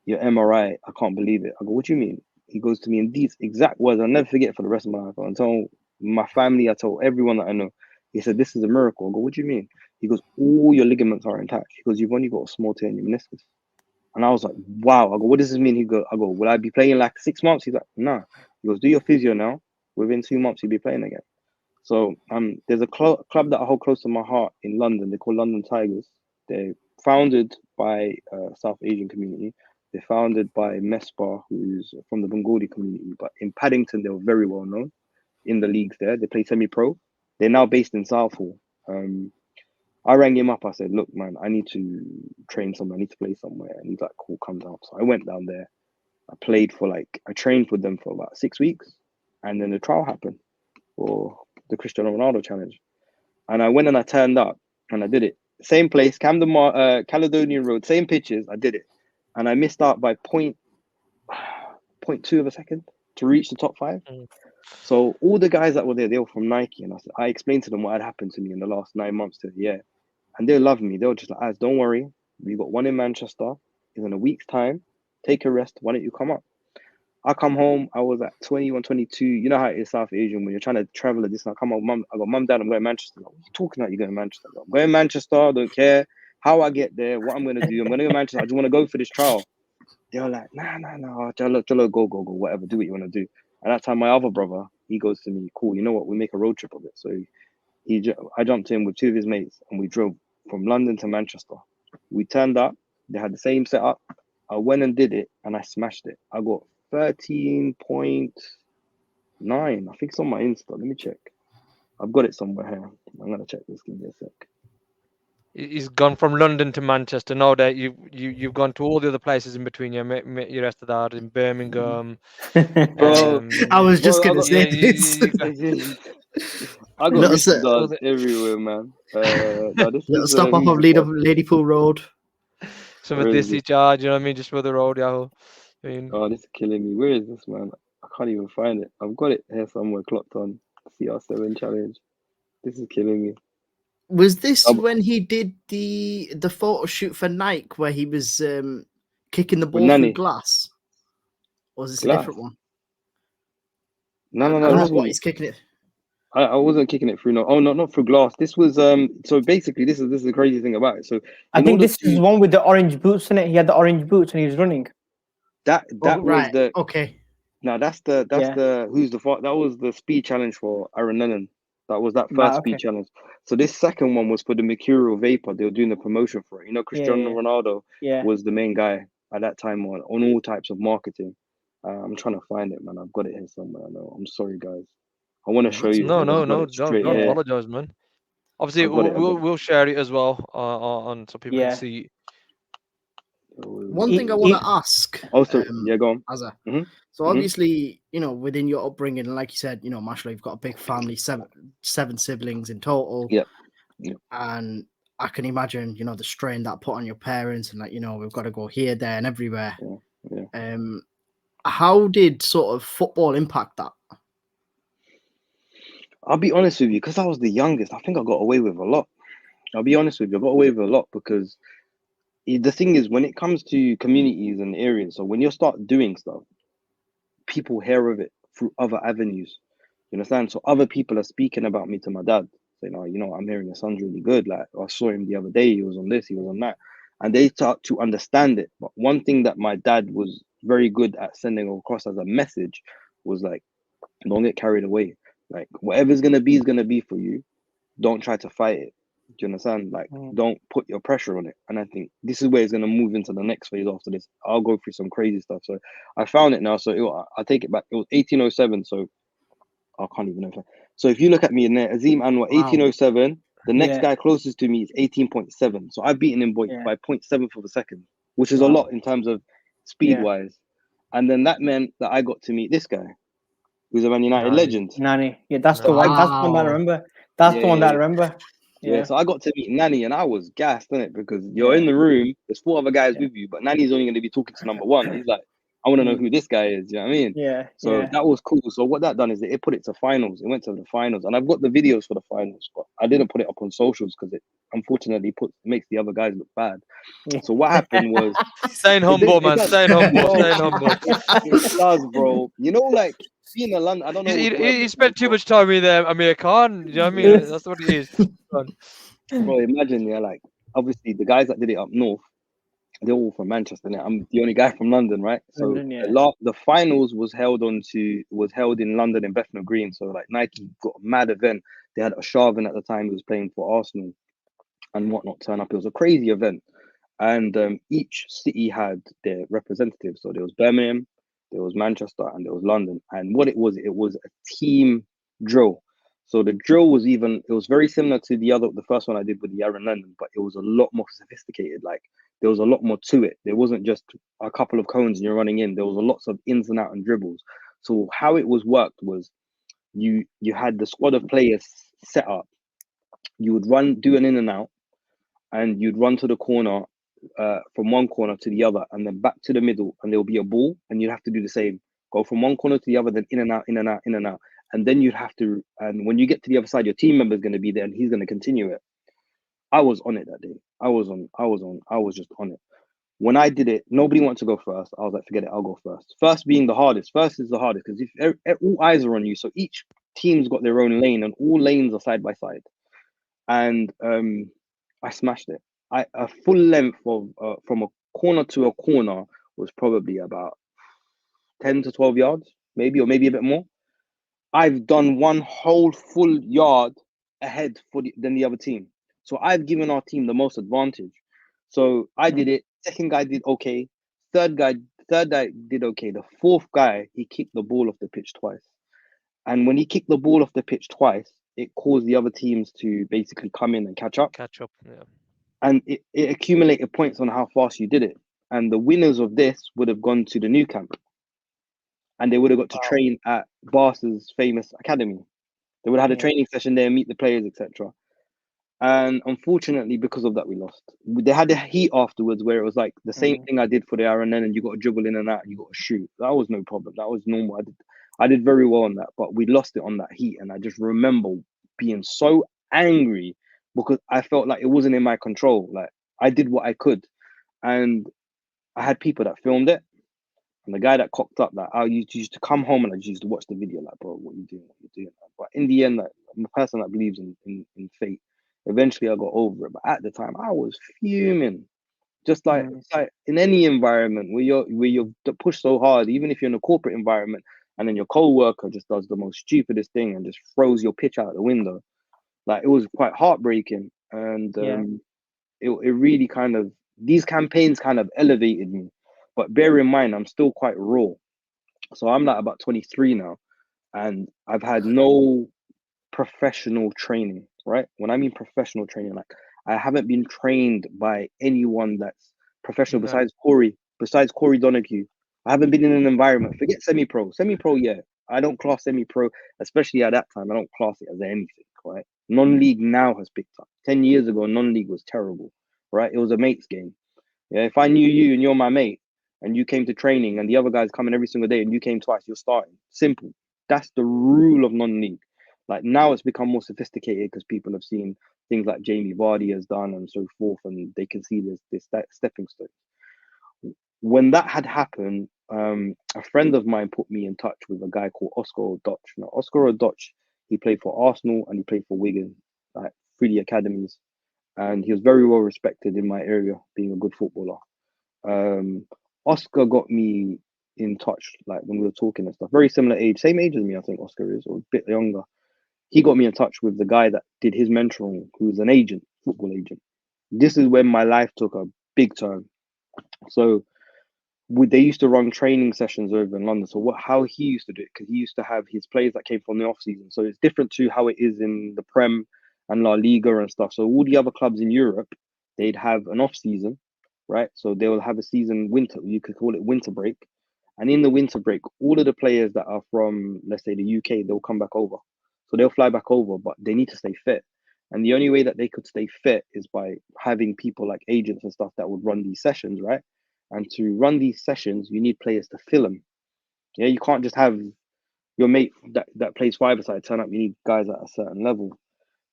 your MRI, I can't believe it. I go, what do you mean? He goes to me in these exact words, I'll never forget for the rest of my life. I told my family, I told everyone that I know. He said, this is a miracle. I go, what do you mean? He goes, all your ligaments are intact. He goes, you've only got a small tear in your meniscus. And I was like, I go, what does this mean? I go, will I be playing in like 6 months? He's like, nah. He goes, do your physio now. Within 2 months, you'll be playing again. So there's a club that I hold close to my heart in London. They're called London Tigers. They're founded by a South Asian community. They're founded by Mesbah, who's from the Bengali community. But in Paddington, they were very well known in the leagues there. They play semi-pro. They're now based in Southall. I rang him up. I said, look, man, I need to train somewhere. I need to play somewhere. And he's like, cool, come down. So I went down there. I trained with them for about 6 weeks. And then the trial happened for the Cristiano Ronaldo challenge. And I went and I turned up and I did it. Same place, Caledonian Road, same pitches. I did it. And I missed out by 0.2 of a second to reach the top 5. So all the guys that were there, they were from Nike. And I explained to them what had happened to me in the last 9 months to the year. And they loved me. They were just like, Az, don't worry. We've got one in Manchester. It's in a week's time. Take a rest. Why don't you come up? I come home. I was at 21, 22. You know how it is South Asian when you're trying to travel a distance. I come home, mum. I go, mum, dad, I'm going to Manchester. Like, what are you talking about? You're going to Manchester? I'm going to Manchester. I don't care how I get there, what I'm going to do. I'm going to go to Manchester. I just want to go for this trial. They were like, nah. Jalo, go, whatever. Do what you want to do. And that time, my other brother, he goes to me, cool, you know what? We make a road trip of it. So I jumped in with 2 of his mates and we drove from London to Manchester. We turned up. They had the same setup. I went and did it and I smashed it. I got 13.9. I think it's on my Insta. Let me check. I've got it somewhere here. I'm gonna check this. Give me a sec. He's gone from London to Manchester. Now that you've gone to all the other places in between. You met your rest of that in Birmingham. Bro, I was just gonna say yeah, this. I got Little rickshaws everywhere, man. No, this Little is stop off of Ladypool Road. some of this charge, you know what I mean? Just for the road, Yahoo. I mean, oh, this is killing me. Where is this, man? I can't even find it. I've got it here somewhere clocked on CR7 challenge. This is killing me. Was this when he did the photo shoot for Nike where he was kicking the ball through glass? Or was this a different one? No. I don't know what he's kicking it. I wasn't kicking it through. No, oh no, not through glass. This was So basically, this is the crazy thing about it. So I think this is one with the orange boots in it. He had the orange boots and he was running. That was right. the okay. No, that's the who's the that was the speed challenge for Aaron Lennon. That was that Right, first speed okay. challenge. So this second one was for the Mercurial Vapor. They were doing the promotion for it. You know, Cristiano Ronaldo Yeah. was the main guy at that time on all types of marketing. I'm trying to find it, man. I've got it here somewhere. I know. I'm sorry, guys. I want to show you, No, but no, I've got no. it straight Don't here. apologize, man. Obviously, I've got it. I've got we'll it. we'll share it as well on so people can Yeah. see. One thing I want to ask, Also, yeah, go on. Azza. Mm-hmm. So obviously, you know, within your upbringing, like you said, you know, mashallah, you've got a big family, seven siblings in total. Yeah. And I can imagine, you know, the strain that put on your parents, and like, you know, we've got to go here, there, and everywhere. Yeah. How did sort of football impact that? I'll be honest with you, because I was the youngest, I think I got away with a lot. I'll be honest with you, I got away with a lot because the thing is, when it comes to communities and areas, so when you start doing stuff, people hear of it through other avenues. You understand? So other people are speaking about me to my dad, saying, "Oh, you know, I'm hearing your son's really good. Like I saw him the other day. He was on this, he was on that," and they start to understand it. But one thing that my dad was very good at sending across as a message was like, "Don't get carried away. Like whatever's gonna be is gonna be for you. Don't try to fight it." Do you understand? Like, don't put your pressure on it. And I think this is where it's going to move into the next phase after this. I'll go through some crazy stuff. So I found it now. So I take it back. It was 1807. So I can't even know. So if you look at me in there, Azeem Anwar, 1807. The next guy closest to me is 18.7. So I've beaten him by 0.7 of a second, which is a lot in terms of speed wise. And then that meant that I got to meet this guy, who's a Man United legend. Nani. Yeah, that's the one. That's the one that I remember. That's the one that I remember. Yeah, so I got to meet Nani and I was gassed, innit? Because you're in the room, there's 4 other guys with you, but Nani's only going to be talking to number 1. He's like, I want to know who this guy is, you know what I mean? Yeah. So that was cool. So what that done is it put it to finals. It went to the finals, and I've got the videos for the finals, but I didn't put it up on socials because it unfortunately makes the other guys look bad. So what happened was staying humble, man. Staying humble. Staying humble. It does, bro. You know, like being in London, I don't know. You spent too much time with Amir Khan. You know what I mean? That's what it is. Bro, imagine, like obviously the guys that did it up north, they're all from Manchester. Now I'm the only guy from London, right? So the finals was held in London in Bethnal Green. So like Nike got a mad event. They had Sharvin at the time who was playing for Arsenal and whatnot turn up. It was a crazy event, and each city had their representatives. So there was Birmingham, there was Manchester, and there was London. And what it was a team drill. So the drill was it was very similar to the first one I did with the Aaron Lennon, but it was a lot more sophisticated. Like there was a lot more to it. There wasn't just a couple of cones and you're running in. There was a lots of ins and out and dribbles. So how it was worked was you had the squad of players set up. You would do an in and out, and you'd run to the corner, from one corner to the other, and then back to the middle, and there'll be a ball, and you'd have to do the same. Go from one corner to the other, then in and out, in and out, in and out. And then you'd have to, and when you get to the other side, your team member's going to be there and he's going to continue it. I was on it that day. I was just on it. When I did it, nobody wanted to go first. I was like, forget it, I'll go first. First being the hardest. First is the hardest because if all eyes are on you, so each team's got their own lane and all lanes are side by side. And I smashed it. A full length of from a corner to a corner was probably about 10 to 12 yards, maybe, or maybe a bit more. I've done one whole full yard ahead than the other team. So I've given our team the most advantage. So I did it. Second guy did okay. Third guy did okay. The fourth guy, he kicked the ball off the pitch twice. And when he kicked the ball off the pitch twice, it caused the other teams to basically come in and catch up. Yeah. And it accumulated points on how fast you did it. And the winners of this would have gone to the new camp. And they would have got to train at Barca's famous academy. They would have had a training session there, meet the players, etc. And unfortunately, because of that, we lost. They had a heat afterwards where it was like the same thing I did for the Aaron Lennon. You got to dribble in and out, you got to shoot. That was no problem. That was normal. I did very well on that, but we lost it on that heat. And I just remember being so angry because I felt like it wasn't in my control. Like I did what I could, and I had people that filmed it. And the guy that cocked up that I used to come home and I used to watch the video like, bro, what are you doing? What are you doing? But in the end, like, I'm a person that believes in fate. Eventually I got over it. But at the time I was fuming. Just like Mm. it's like in any environment where you're pushed so hard, even if you're in a corporate environment, and then your co-worker just does the most stupidest thing and just throws your pitch out the window. Like it was quite heartbreaking, and Yeah. it really kind of these campaigns kind of elevated me. But bear in mind, I'm still quite raw, so I'm like about 23 now, and I've had no professional training, right? When I mean professional training, like I haven't been trained by anyone that's professional No. besides Corey Donahue. I haven't been in an environment. Forget semi-pro. Semi-pro, yeah. I don't class semi-pro, especially at that time. I don't class it as anything, right? Non-league now has picked up. 10 years ago, non-league was terrible, right? It was a mates game. Yeah, if I knew you and you're my mate, and you came to training, and the other guys coming every single day, and you came twice, you're starting. Simple. That's the rule of non-league. Like now, it's become more sophisticated because people have seen things like Jamie Vardy has done and so forth, and they can see this stepping stone. When that had happened, a friend of mine put me in touch with a guy called Oscar O'Dutch. Now, Oscar O'Dutch, he played for Arsenal and he played for Wigan, like through the academies, and he was very well respected in my area, being a good footballer. Um, Oscar got me in touch, like when we were talking and stuff. Very similar age, same age as me, I think Oscar is, or a bit younger. He got me in touch with the guy that did his mentoring, who's an agent, football agent. This is when my life took a big turn. So they used to run training sessions over in London. So how he used to do it, because he used to have his players that came from the off season. So it's different to how it is in the Prem and La Liga and stuff. So all the other clubs in Europe, they'd have an off season, right? So they will have a season winter. You could call it winter break. And in the winter break, all of the players that are from, let's say, the UK, they'll come back over. So they'll fly back over, but they need to stay fit. And the only way that they could stay fit is by having people like agents and stuff that would run these sessions, right? And to run these sessions, you need players to fill them. Yeah, you can't just have your mate that plays five-a-side turn up. You need guys at a certain level.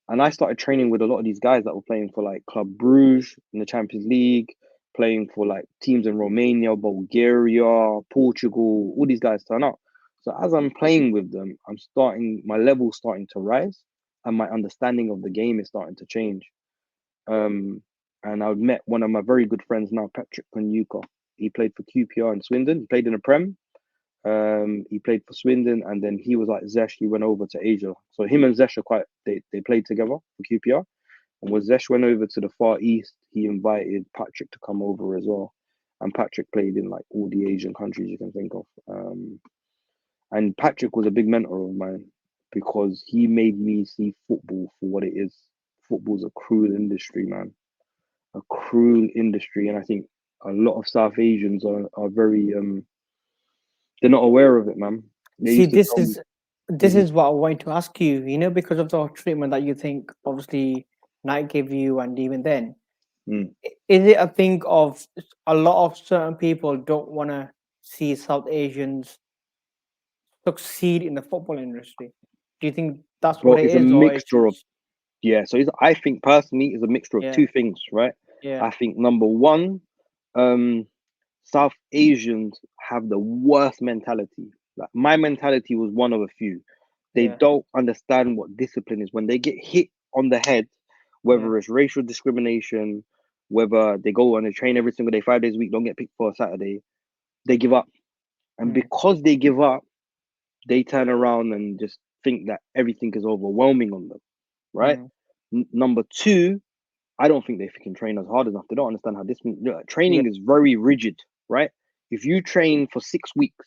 And I started training with a lot of these guys that were playing for like Club Bruges in the Champions League, playing for like teams in Romania, Bulgaria, Portugal. All these guys turn up. So as I'm playing with them, my level's starting to rise, and my understanding of the game is starting to change. And I met one of my very good friends now, Patrick Konuka. He played for QPR in Swindon. He played in the Prem. He played for Swindon, and then he was like Zesh. He went over to Asia. So him and Zesh are they played together for QPR. And when Zesh went over to the Far East, he invited Patrick to come over as well. And Patrick played in like all the Asian countries you can think of. And Patrick was a big mentor of mine because he made me see football for what it is. Football's a cruel industry, man. A cruel industry, and I think a lot of South Asians are very they're not aware of it, man. They See, used to this tell me, is what I wanted to ask you. Because of the treatment that you think obviously Nike gave you, and even then, mm, is it a thing of a lot of certain people don't want to see South Asians succeed in the football industry? Do you think that's bro, what it it's a is, or it's mixture of So I think personally it's a mixture of yeah, two things, right? yeah, I think number one, South Asians have the worst mentality. Like my mentality was one of a few. They yeah, don't understand what discipline is. When they get hit on the head, yeah, whether it's racial discrimination, whether they go on a train every single day, 5 days a week, don't get picked for a Saturday, they give up. And mm, because they give up, they turn around and just think that everything is overwhelming on them, right? mm, Number two, I don't think they can train as hard enough. They don't understand how yeah, training is very rigid, right? If you train for 6 weeks,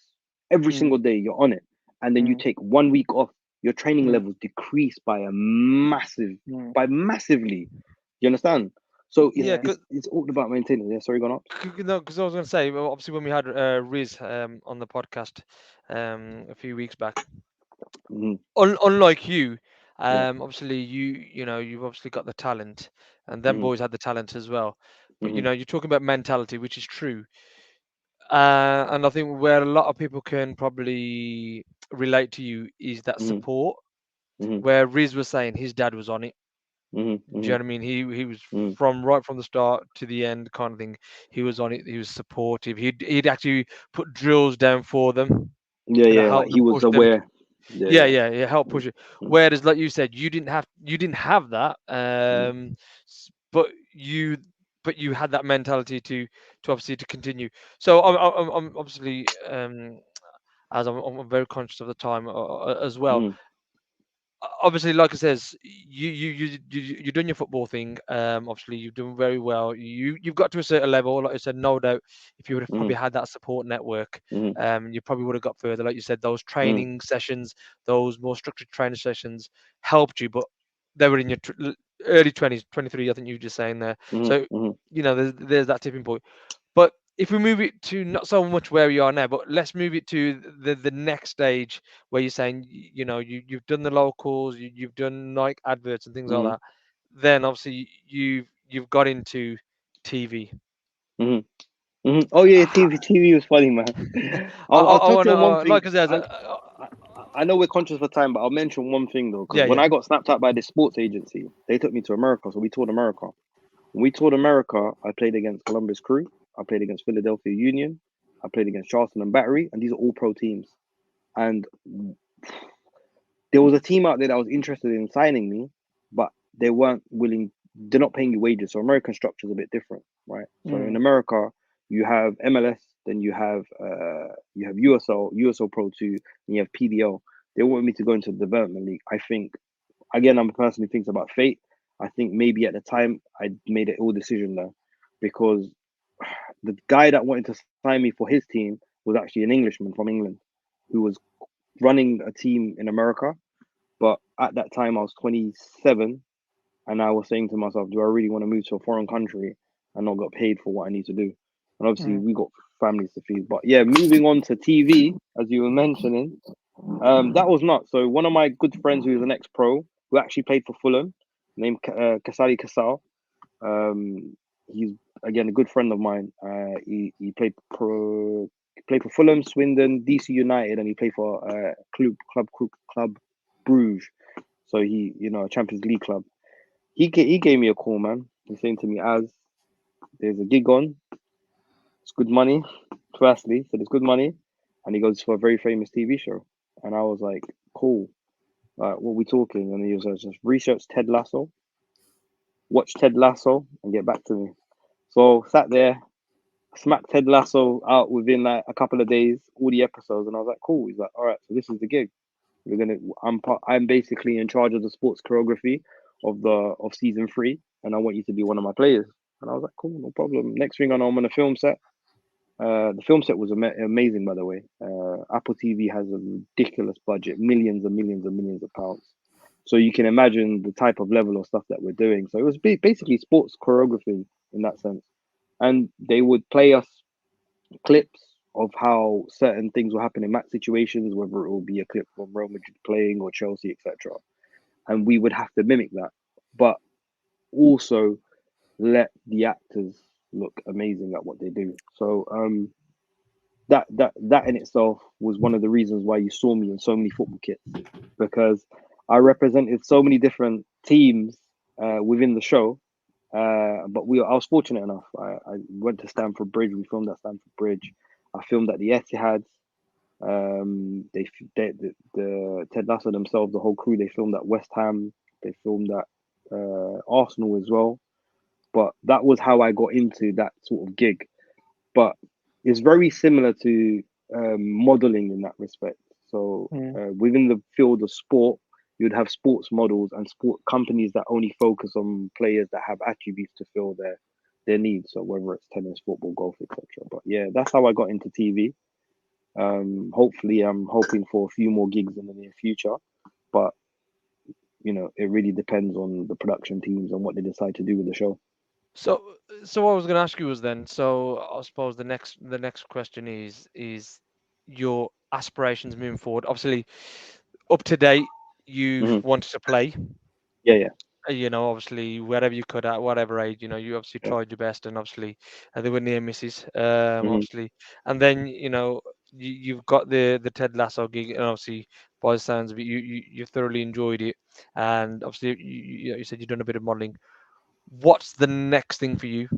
every mm, single day you're on it, and then you mm, take 1 week off, your training mm, levels decrease mm, by massively. You understand? So it's Yeah, yeah, it's it's all about maintaining. Yeah, sorry, gone up. no, because I was going to say, well, obviously, when we had Riz on the podcast a few weeks back, Mm-hmm. unlike you, Yeah. obviously you've obviously got the talent, and them Mm-hmm. boys had the talent as well. But Mm-hmm. you're talking about mentality, which is true, and I think where a lot of people can probably relate to you is that Mm-hmm. support. Mm-hmm. Where Riz was saying his dad was on it. Mm-hmm. Do you know what I mean? He was Mm-hmm. from right from the start to the end, kind of thing. He was on it. He was supportive. He'd actually put drills down for them, Yeah, yeah. Like help he them was push them. aware. Yeah, Yeah, yeah. yeah, help push it. Mm-hmm. Whereas, like you said, you didn't have that. Mm-hmm. But you, but you had that mentality to obviously to continue. So I'm obviously as I'm very conscious of the time as well. Mm, Obviously, like I says, you've done your football thing. Obviously, you've done very well. You've got to a certain level. Like I said, no doubt, if you would have mm, probably had that support network, mm, you probably would have got further. Like you said, those mm, training sessions, those more structured training sessions helped you, but they were in your early 20s, 23. I think you were just saying there. mm, So mm, there's that tipping point. But if we move it to not so much where we are now, but let's move it to the next stage where you're saying, you've done the locals, you've done Nike adverts and things like mm, that. Then obviously you've got into TV. mm, mm. Oh yeah, Ha- TV was funny, man. I, I'll I touch want on one to, thing. like I said, I, I know we're conscious of time, but I'll mention one thing though, because yeah, when yeah. I got snapped up by this sports agency, they took me to America, so we toured America. When we toured America, I played against Columbus Crew, I played against Philadelphia Union, I played against Charleston and Battery, and these are all pro teams. And there was a team out there that was interested in signing me, but they weren't willing. They're not paying you wages. So American structure is a bit different, right? So in Mm. America, you have MLS, then you have USL Pro 2, and you have PBL. They want me to go into the development league. I think again, I'm a person who thinks about fate. I think maybe at the time I made an ill decision there, because the guy that wanted to sign me for his team was actually an Englishman from England who was running a team in America. But at that time, I was 27, and I was saying to myself, do I really want to move to a foreign country and not get paid for what I need to do? And obviously, Mm. we got families to feed. But yeah, moving on to TV, as you were mentioning, that was nuts. So one of my good friends who was an ex-pro who actually played for Fulham, named Kasali Kasal. He's again a good friend of mine. He played for Fulham, Swindon, DC United, and he played for Club Bruges. So a Champions League club. He gave me a call, man. He's saying to me, "As there's a gig on, it's good money." Firstly, said it's good money, and he goes for a very famous TV show. And I was like, "Cool. What are we talking?" And he was like, "Just research Ted Lasso, watch Ted Lasso, and get back to me." So sat there, smacked Ted Lasso out within like a couple of days, all the episodes, and I was like, "Cool." He's like, "All right, so this is the gig. I'm basically in charge of the sports choreography of season 3, and I want you to be one of my players." And I was like, "Cool, no problem." Next thing I know, I'm on a film set. The film set was amazing, by the way. Apple TV has a ridiculous budget, millions and millions and millions of pounds. So you can imagine the type of level of stuff that we're doing. So it was basically sports choreography in that sense. And they would play us clips of how certain things will happen in match situations, whether it will be a clip from Real Madrid playing or Chelsea, etc. And we would have to mimic that, but also let the actors look amazing at what they do. So that in itself was one of the reasons why you saw me in so many football kits, because I represented so many different teams within the show. But I was fortunate enough. I went to Stamford Bridge. We filmed at Stamford Bridge. I filmed at the Etihad. The Ted Lasso themselves, the whole crew, they filmed at West Ham. They filmed at Arsenal as well. But that was how I got into that sort of gig. But it's very similar to modeling in that respect. So Mm. within the field of sport, you'd have sports models and sport companies that only focus on players that have attributes to fill their needs. So whether it's tennis, football, golf, etc. But yeah, that's how I got into TV. Hopefully, I'm hoping for a few more gigs in the near future, but it really depends on the production teams and what they decide to do with the show. So, what I was going to ask you was then. So, I suppose the next question is your aspirations moving forward. Obviously, up to date, you've Hmm. wanted to play. Yeah, yeah, Obviously, wherever you could at whatever age, you obviously yeah. tried your best, and obviously, they were near misses. Hmm. Obviously, and then you've got the Ted Lasso gig, and obviously, by the sounds of it, you thoroughly enjoyed it, and obviously, you said you've done a bit of modeling. What's the next thing for you?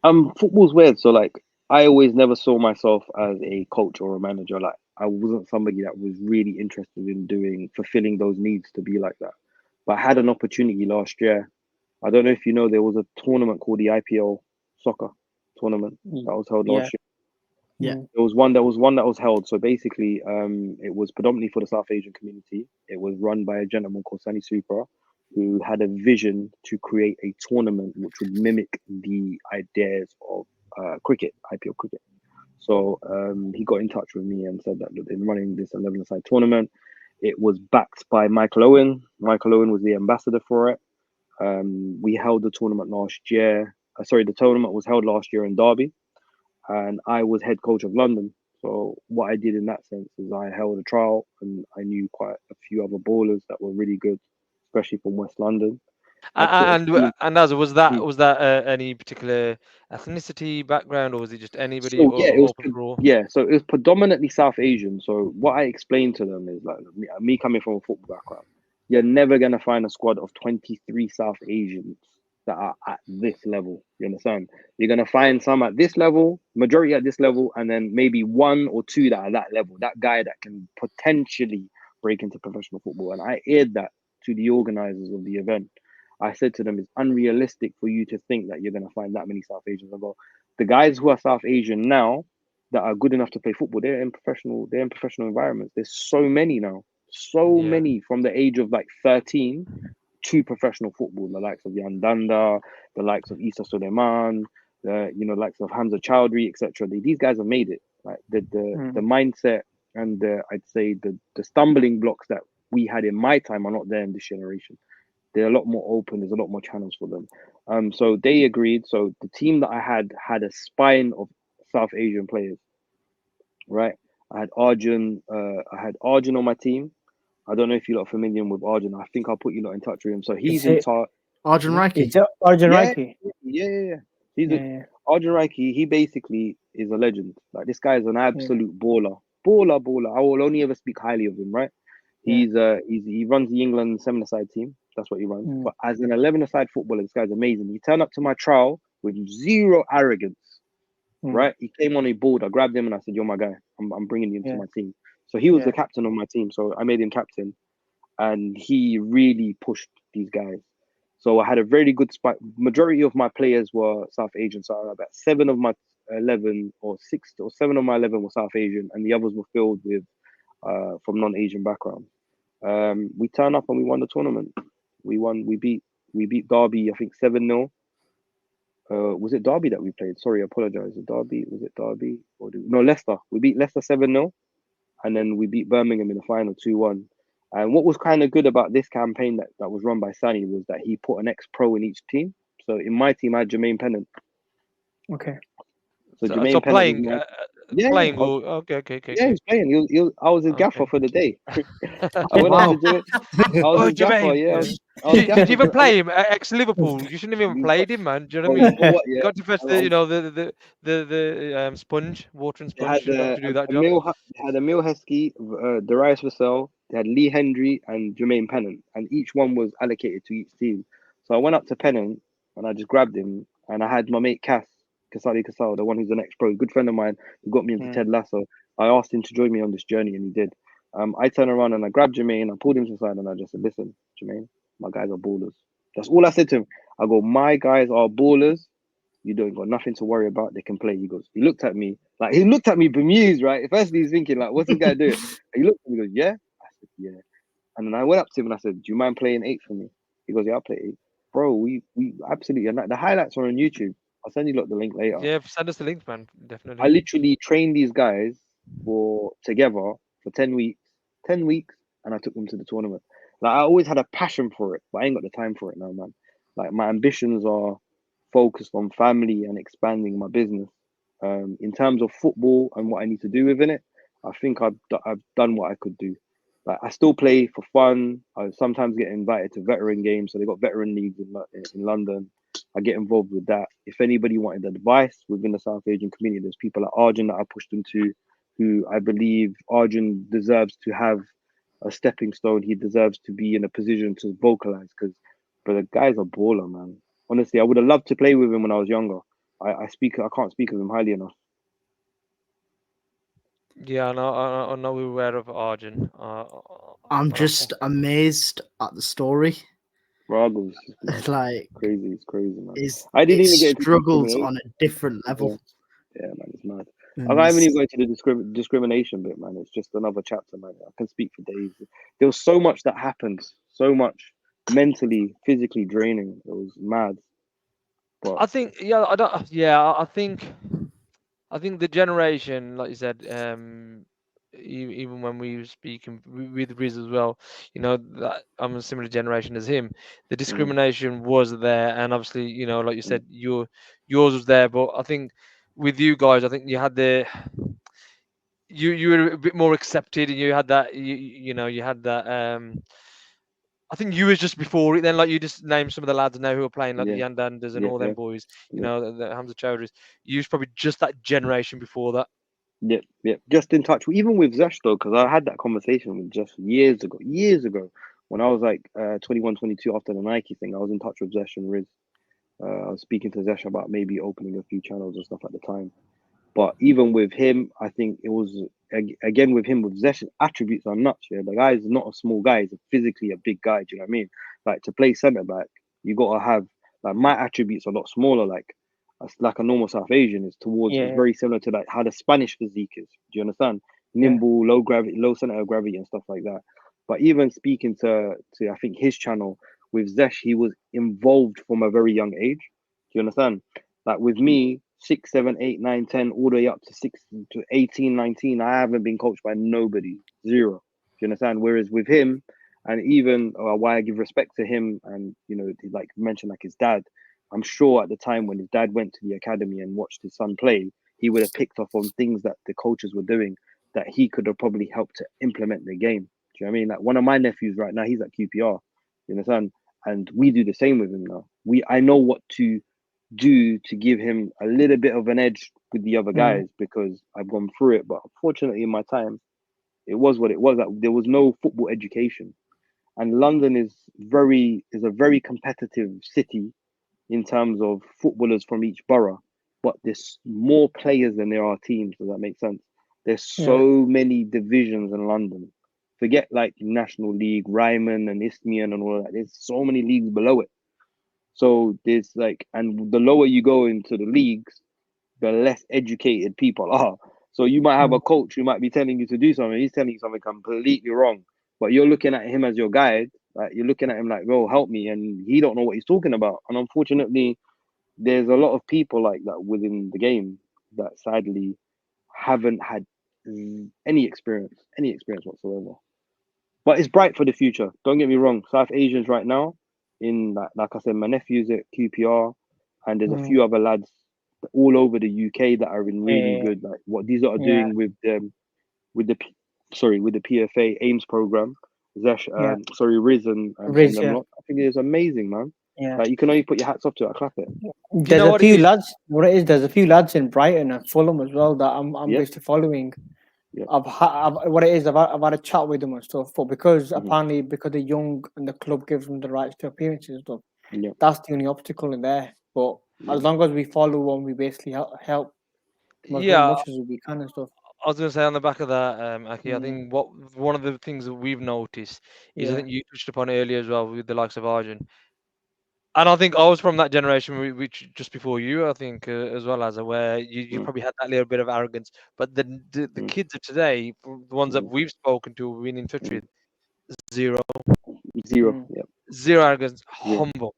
Football's weird. So like, I always never saw myself as a coach or a manager. Like, I wasn't somebody that was really interested in fulfilling those needs to be like that. But I had an opportunity last year I don't know if you know, there was a tournament called the IPL soccer tournament that was held Yeah. last year. Yeah. There was one that was held. So basically, it was predominantly for the South Asian community. It was run by a gentleman called Sunny Super, who had a vision to create a tournament which would mimic the ideas of cricket, IPL cricket. So he got in touch with me and said that they're running this 11-a-side tournament. It was backed by Michael Owen. Michael Owen was the ambassador for it. We held the tournament last year. The tournament was held last year in Derby, and I was head coach of London. So what I did in that sense is I held a trial, and I knew quite a few other ballers that were really good, especially from West London. I put a team. And Azza, Mm. was that any particular ethnicity background, or was it just anybody, So yeah, or open for all? so it was predominantly South Asian. So what I explained to them is like me coming from a football background, you're never gonna find a squad of 23 South Asians that are at this level. You understand? You're gonna find some at this level, majority at this level, and then maybe one or two that are that level. That guy that can potentially break into professional football. And I aired that to the organizers of the event. I said to them, it's unrealistic for you to think that you're gonna find that many South Asians. I go, the guys who are South Asian now that are good enough to play football, they're in professional environments. There's so many now, so Yeah, many from the age of like 13 to professional football, the likes of Yan Danda, the likes of Issa Suleiman, likes of Hamza Chowdhury, etc. These guys have made it. Like the mindset and I'd say the stumbling blocks that we had in my time are not there in this generation. They're a lot more open. There's a lot more channels for them. So they agreed. So the team that I had a spine of South Asian players, right? I had Arjun on my team. I don't know if you're not familiar with Arjun. I think I'll put you lot in touch with him. So he's Is in it touch. Arjun Raiki. is it Arjun Yeah, Raiki? yeah. He's a Yeah, Arjun Raiki. He basically is a legend. Like this guy is an yeah, absolute baller. I will only ever speak highly of him, right? yeah. He runs the England 7-a-side team. That's what he runs. Mm, But as an 11-a-side footballer, this guy's amazing. He turned up to my trial with zero arrogance, mm, right? He came on a board. I grabbed him and I said, "You're my guy. I'm bringing you into yeah, my team." So he was the yeah. captain of my team. So I made him captain, and he really pushed these guys. So I had a very good spot. Majority of my players were South Asian. So about 7 of my 11 or 6 or 7 of my 11 were South Asian, and the others were filled with from non-Asian background. We turned up and we won the tournament. We won. We beat Derby. I think 7-0. Was it Derby that we played? Sorry, I apologize. Derby, was it Derby no, Leicester? We beat Leicester 7-0, and then we beat Birmingham in the final 2-1. And what was kind of good about this campaign that was run by Sunny was that he put an ex-pro in each team. So in my team, I had Jermaine Pennant. Okay. So so Jermaine Pennant was playing, my yeah. playing. Oh, Yeah, he's playing. I was his gaffer okay. for the day. I Oh, went up to wow. Jermaine. I was Oh, his gaffer. Jermaine. Yeah, Yeah. I was Did gaffer. you even play him? Ex Liverpool. You shouldn't have even You, played him, man. Do you know bro, what I you mean? know what? You Yeah, got to fetch the, I'm, sponge, water and They sponge had to do that job. Emil Heskey, Darius Vassell, they had Lee Hendry and Jermaine Pennant, and each one was allocated to each team. So I went up to Pennant and I just grabbed him, and I had my mate Kasali Kasal, the one who's an ex-pro, good friend of mine who got me into Mm, Ted Lasso. I asked him to join me on this journey, and he did. I turned around and I grabbed Jermaine, I pulled him to the side, and I just said, "Listen, Jermaine, my guys are ballers." That's all I said to him. I go, "My guys are ballers. You don't got nothing to worry about. They can play." He looked at me bemused, right? Firstly, he's thinking, like, what's this guy doing? He looked at me, he goes, "Yeah." I said, "Yeah." And then I went up to him and I said, "Do you mind playing 8 for me?" He goes, "Yeah, I'll play 8." Bro, we absolutely, and the highlights are on YouTube. I'll send you the link later. Yeah, send us the link, man. I Definitely. literally trained these guys for together for 10 weeks, and I took them to the tournament. Like I always had a passion for it, but I ain't got the time for it now, man. Like my ambitions are focused on family and expanding my business. In terms of football and what I need to do within it, I think I've done what I could do. Like I still play for fun. I sometimes get invited to veteran games, so they got veteran leagues in London. I get involved with that. If anybody wanted advice within the South Asian community, there's people like Arjun that I pushed them to, who I believe Arjun deserves to have a stepping stone. He deserves to be in a position to vocalize because, but the guy's a baller, man. Honestly, I would have loved to play with him when I was younger. I can't speak of him highly enough. Yeah, I know we're aware of Arjun. I'm And just amazed at the story. Ruggles, Like, crazy. It's crazy, man. is I didn't it even get into struggles discrimination. on a different Yeah, level. man, it's mad. And I haven't even got into the discrimination bit, man. It's just another chapter, man. I can speak for days. There was so much that happened, so much mentally, physically draining. It was mad. But I think, yeah, I don't, yeah, I think the generation, like you said, even when we were speaking with Riz as well, that I'm a similar generation as him. The discrimination was there, and obviously, like you said, yours was there. But I think with you guys, I think you had you were a bit more accepted, and you had that, you had that. I think you was just before it. Then, like you just named some of the lads now who are playing, like the yeah, Yandandas and yeah, all them yeah, boys. yeah. The Hamza Chowdhury's. You was probably just that generation before that. Yep, yep. Just in touch, even with Zesh though, because I had that conversation with Zesh years ago, when I was like 21, 22 after the Nike thing. I was in touch with Zesh and Riz. I was speaking to Zesh about maybe opening a few channels and stuff at the time. But even with him, I think it was again with him with Zesh's attributes are nuts. Yeah, the guy is not a small guy; he's physically a big guy. Do you know what I mean? Like to play centre back, you gotta have like my attributes are a lot smaller. Like a normal South Asian is towards. It's Yeah, very similar to like how the Spanish physique is. Do you understand? yeah, Nimble, low gravity, low center of gravity, and stuff like that. But even speaking to I think his channel with Zesh, he was involved from a very young age. Do you understand? Like with me, 6, 7, 8, 9, 10, all the way up to 6 to 18, 19, I haven't been coached by nobody. Zero. Do you understand? Whereas with him, and even why I give respect to him and, like mentioned, like his dad, I'm sure at the time when his dad went to the academy and watched his son play, he would have picked up on things that the coaches were doing that he could have probably helped to implement the game. Do you know what I mean? Like one of my nephews right now, he's at QPR. You understand? And we do the same with him now. I know what to do to give him a little bit of an edge with the other mm, guys because I've gone through it. But unfortunately, in my time, it was what it was. That there was no football education, and London is a very competitive city in terms of footballers from each borough. But there's more players than there are teams. Does that make sense? There's yeah, so many divisions in London. Forget like National League, Ryman and Isthmian and all of that. There's so many leagues below it. So there's like, and the lower you go into the leagues, the less educated people are. So you might have mm, a coach who might be telling you to do something. He's telling you something completely wrong, but you're looking at him as your guide. Like you're looking at him like, "Bro, help me," and he don't know what he's talking about. And unfortunately, there's a lot of people like that within the game that sadly haven't had any experience whatsoever. But it's bright for the future. Don't get me wrong. South Asians right now, in like I said, my nephew's at QPR, and there's a mm, few other lads all over the UK that are in really yeah, good. Like what these are yeah, doing with the with the PFA Ames program. Zesh, yeah. Riz and Riz, them yeah, lot. I think it's amazing, man. yeah. Like you can only put your hats off to it. I clap it. Do you There's know a what it few is? lads. What it is, there's a few lads in Brighton and Fulham as well that I'm Yep, basically following. yep, What it is, I've had a chat with them and stuff, but because hmm apparently because they're young and the club gives them the rights to appearances and stuff, yep, that's the only obstacle in there. But yep. as long as we follow and we basically help them as Yeah, much as we can and stuff. I was going to say on the back of that, Aki, I Mm, think one of the things that we've noticed is I yeah, think you touched upon it earlier as well with the likes of Arjun. And I think I was from that generation, which just before you, I think, as well as where you Mm, probably had that little bit of arrogance. But the mm, kids of today, the ones that mm, we've spoken to, been in touch mm. with, zero, Zero. mm, Yep, zero arrogance, zero. humble.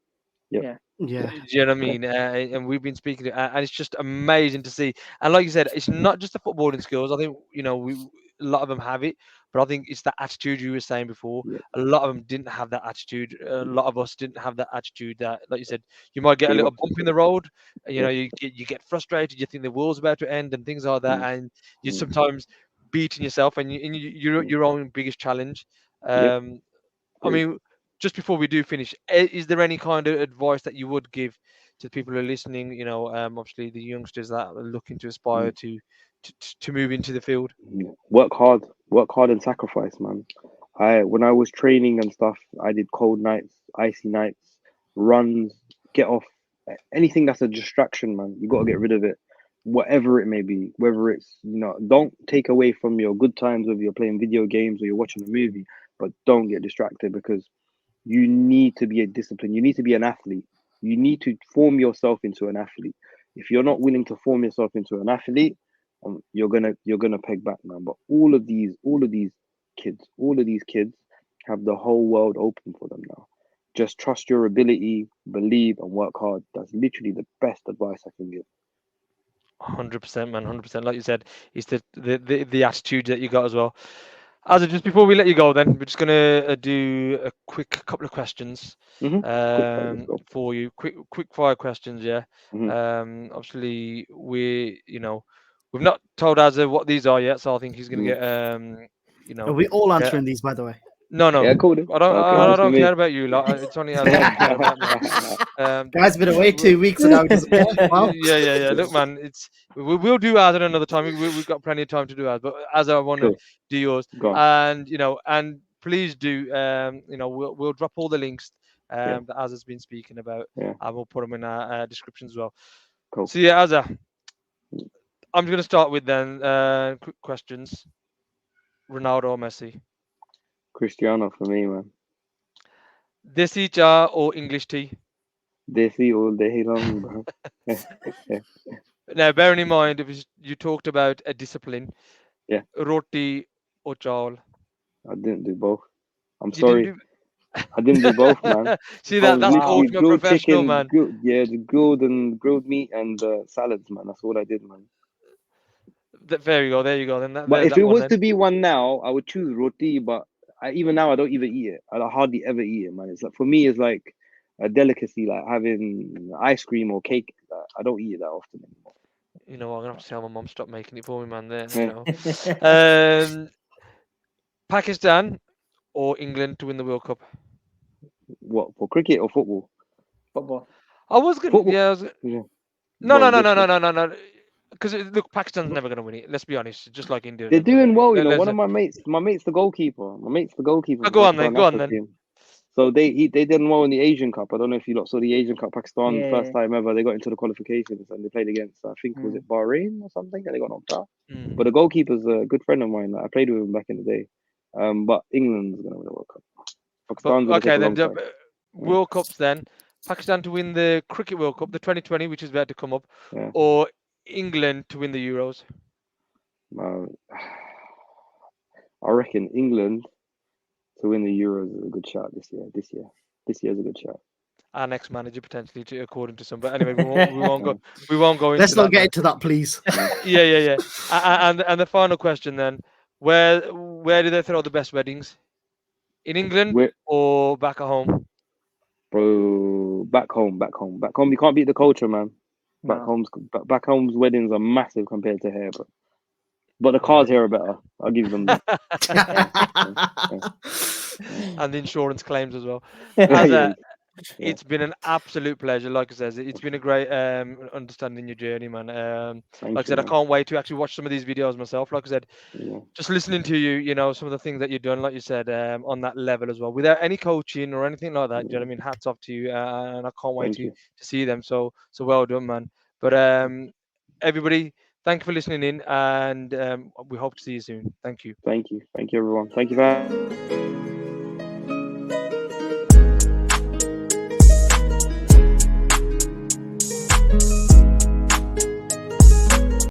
Yep, yeah, yep, Yeah. Do you know what I yep. mean? And we've been speaking to, and it's just amazing to see. And like you said, it's not just the footballing skills. I think a lot of them have it, but I think it's the attitude you were saying before. Yep. A lot of them didn't have that attitude. A lot of us didn't have that attitude. That, like you said, you might get a Came little up to bump in it. the road. Yep. You get frustrated. You think the world's about to end and things like that, Mm, and you mm, sometimes beating yourself and you're mm. your own biggest challenge. Yep. Um, I Great. mean, just before we do finish, is there any kind of advice that you would give to the people who are listening? Obviously the youngsters that are looking to aspire Mm, to move into the field. mm. Work hard and sacrifice, man. When I was training and stuff, I did cold nights, icy nights, runs, get off anything that's a distraction, man. You got to get rid of it, whatever it may be. Whether it's don't take away from your good times whether you're playing video games or you're watching a movie, but don't get distracted because you need to be a discipline. You need to be an athlete. You need to form yourself into an athlete. If you're not willing to form yourself into an athlete, you're gonna peg back, man. But all of these kids have the whole world open for them now. Just trust your ability, believe, and work hard. That's literally the best advice I can give. 100%, man. 100%. Like you said, it's the attitude that you got as well. Azza, just before we let you go, then we're just gonna do a quick couple of questions Quick fire, let's go. for you. Quick fire questions, yeah. Mhm. Obviously we've not told Azza what these are yet, so I think he's gonna get Are we all get answering these, by the way? no. Yeah, cool. Then. I don't Okay, I just for don't me. care about you lot. It's only Azza that care about, man. Guys, been away 2 weeks and now he doesn't care. Wow. Yeah. Look, man, we'll do ours at another time. We've got plenty of time to do ours, but as I want to Cool. do yours, Go on. and please do, we'll drop all the links Yeah. that Azza's been speaking about, Yeah. and we'll put them in our description as well. Cool. So yeah, Azza, I'm going to start with then quick questions. Ronaldo or Messi? Cristiano for me, man. Desi cha or English tea? Desi all day long, bro. Now, bearing in mind, you talked about a discipline. Yeah. Roti or chawal? I didn't do both. I'm You sorry. didn't I didn't do both, man. See I that's was the literally ultimate grilled professional, chicken, man. the grilled meat and salads, man. That's all I did, man. There you go. Then But there's if that it one was then. to be one now, I would choose roti. But even now, I don't even eat it. I hardly ever eat it, man. It's like for me, it's like a delicacy, like having ice cream or cake. I don't eat it that often anymore. You know what? I'm gonna have to tell my mum stop making it for me, man. There, Yeah. Pakistan or England to win the World Cup? What, for cricket or football? Football. I was gonna, Football. yeah. Yeah. No. Go on, go for it. No. Because look, Pakistan's never gonna win it. Let's be honest. Just like India. They're Never gonna doing win it. well, you know. Let's, One of my mate's the goalkeeper. My mate's the goalkeeper for go on Pakistan then. national team. So they did well in the Asian Cup. I don't know if you lot saw the Asian Cup. Pakistan, first time ever, they got into the qualifications and they played against, I think, was it Bahrain or something, and they got knocked out. But the goalkeeper's a good friend of mine. I played with him back in the day. But England's gonna win the World Cup. Pakistan's gonna take a long time. World Cups then. Pakistan to win the Cricket World Cup, the 2020, which is about to come up, Yeah. or England to win the Euros. I reckon England to win the Euros is a good shot this year. This year's a good shot. Our next manager potentially, according to some. But anyway, we won't go. We won't go into. Let's not get into that, please. Yeah. And the final question then: where do they throw the best weddings? In England or back at home? Bro, back home. You can't beat the culture, man. Back home's weddings are massive compared to here, bro. But the cars here are better. I'll give them that. And the insurance claims as well. It's been an absolute pleasure. Like I said, it's been a great understanding your journey, man. Like I said, I can't wait to actually watch some of these videos myself. Like I said, just listening to you, some of the things that you've done, like you said, on that level as well, without any coaching or anything like that. Do you know what I mean? Hats off to you, and I can't wait to see them. So well done, man. But everybody, thank you for listening in, and we hope to see you soon. Thank you. Thank you, everyone. Thank you for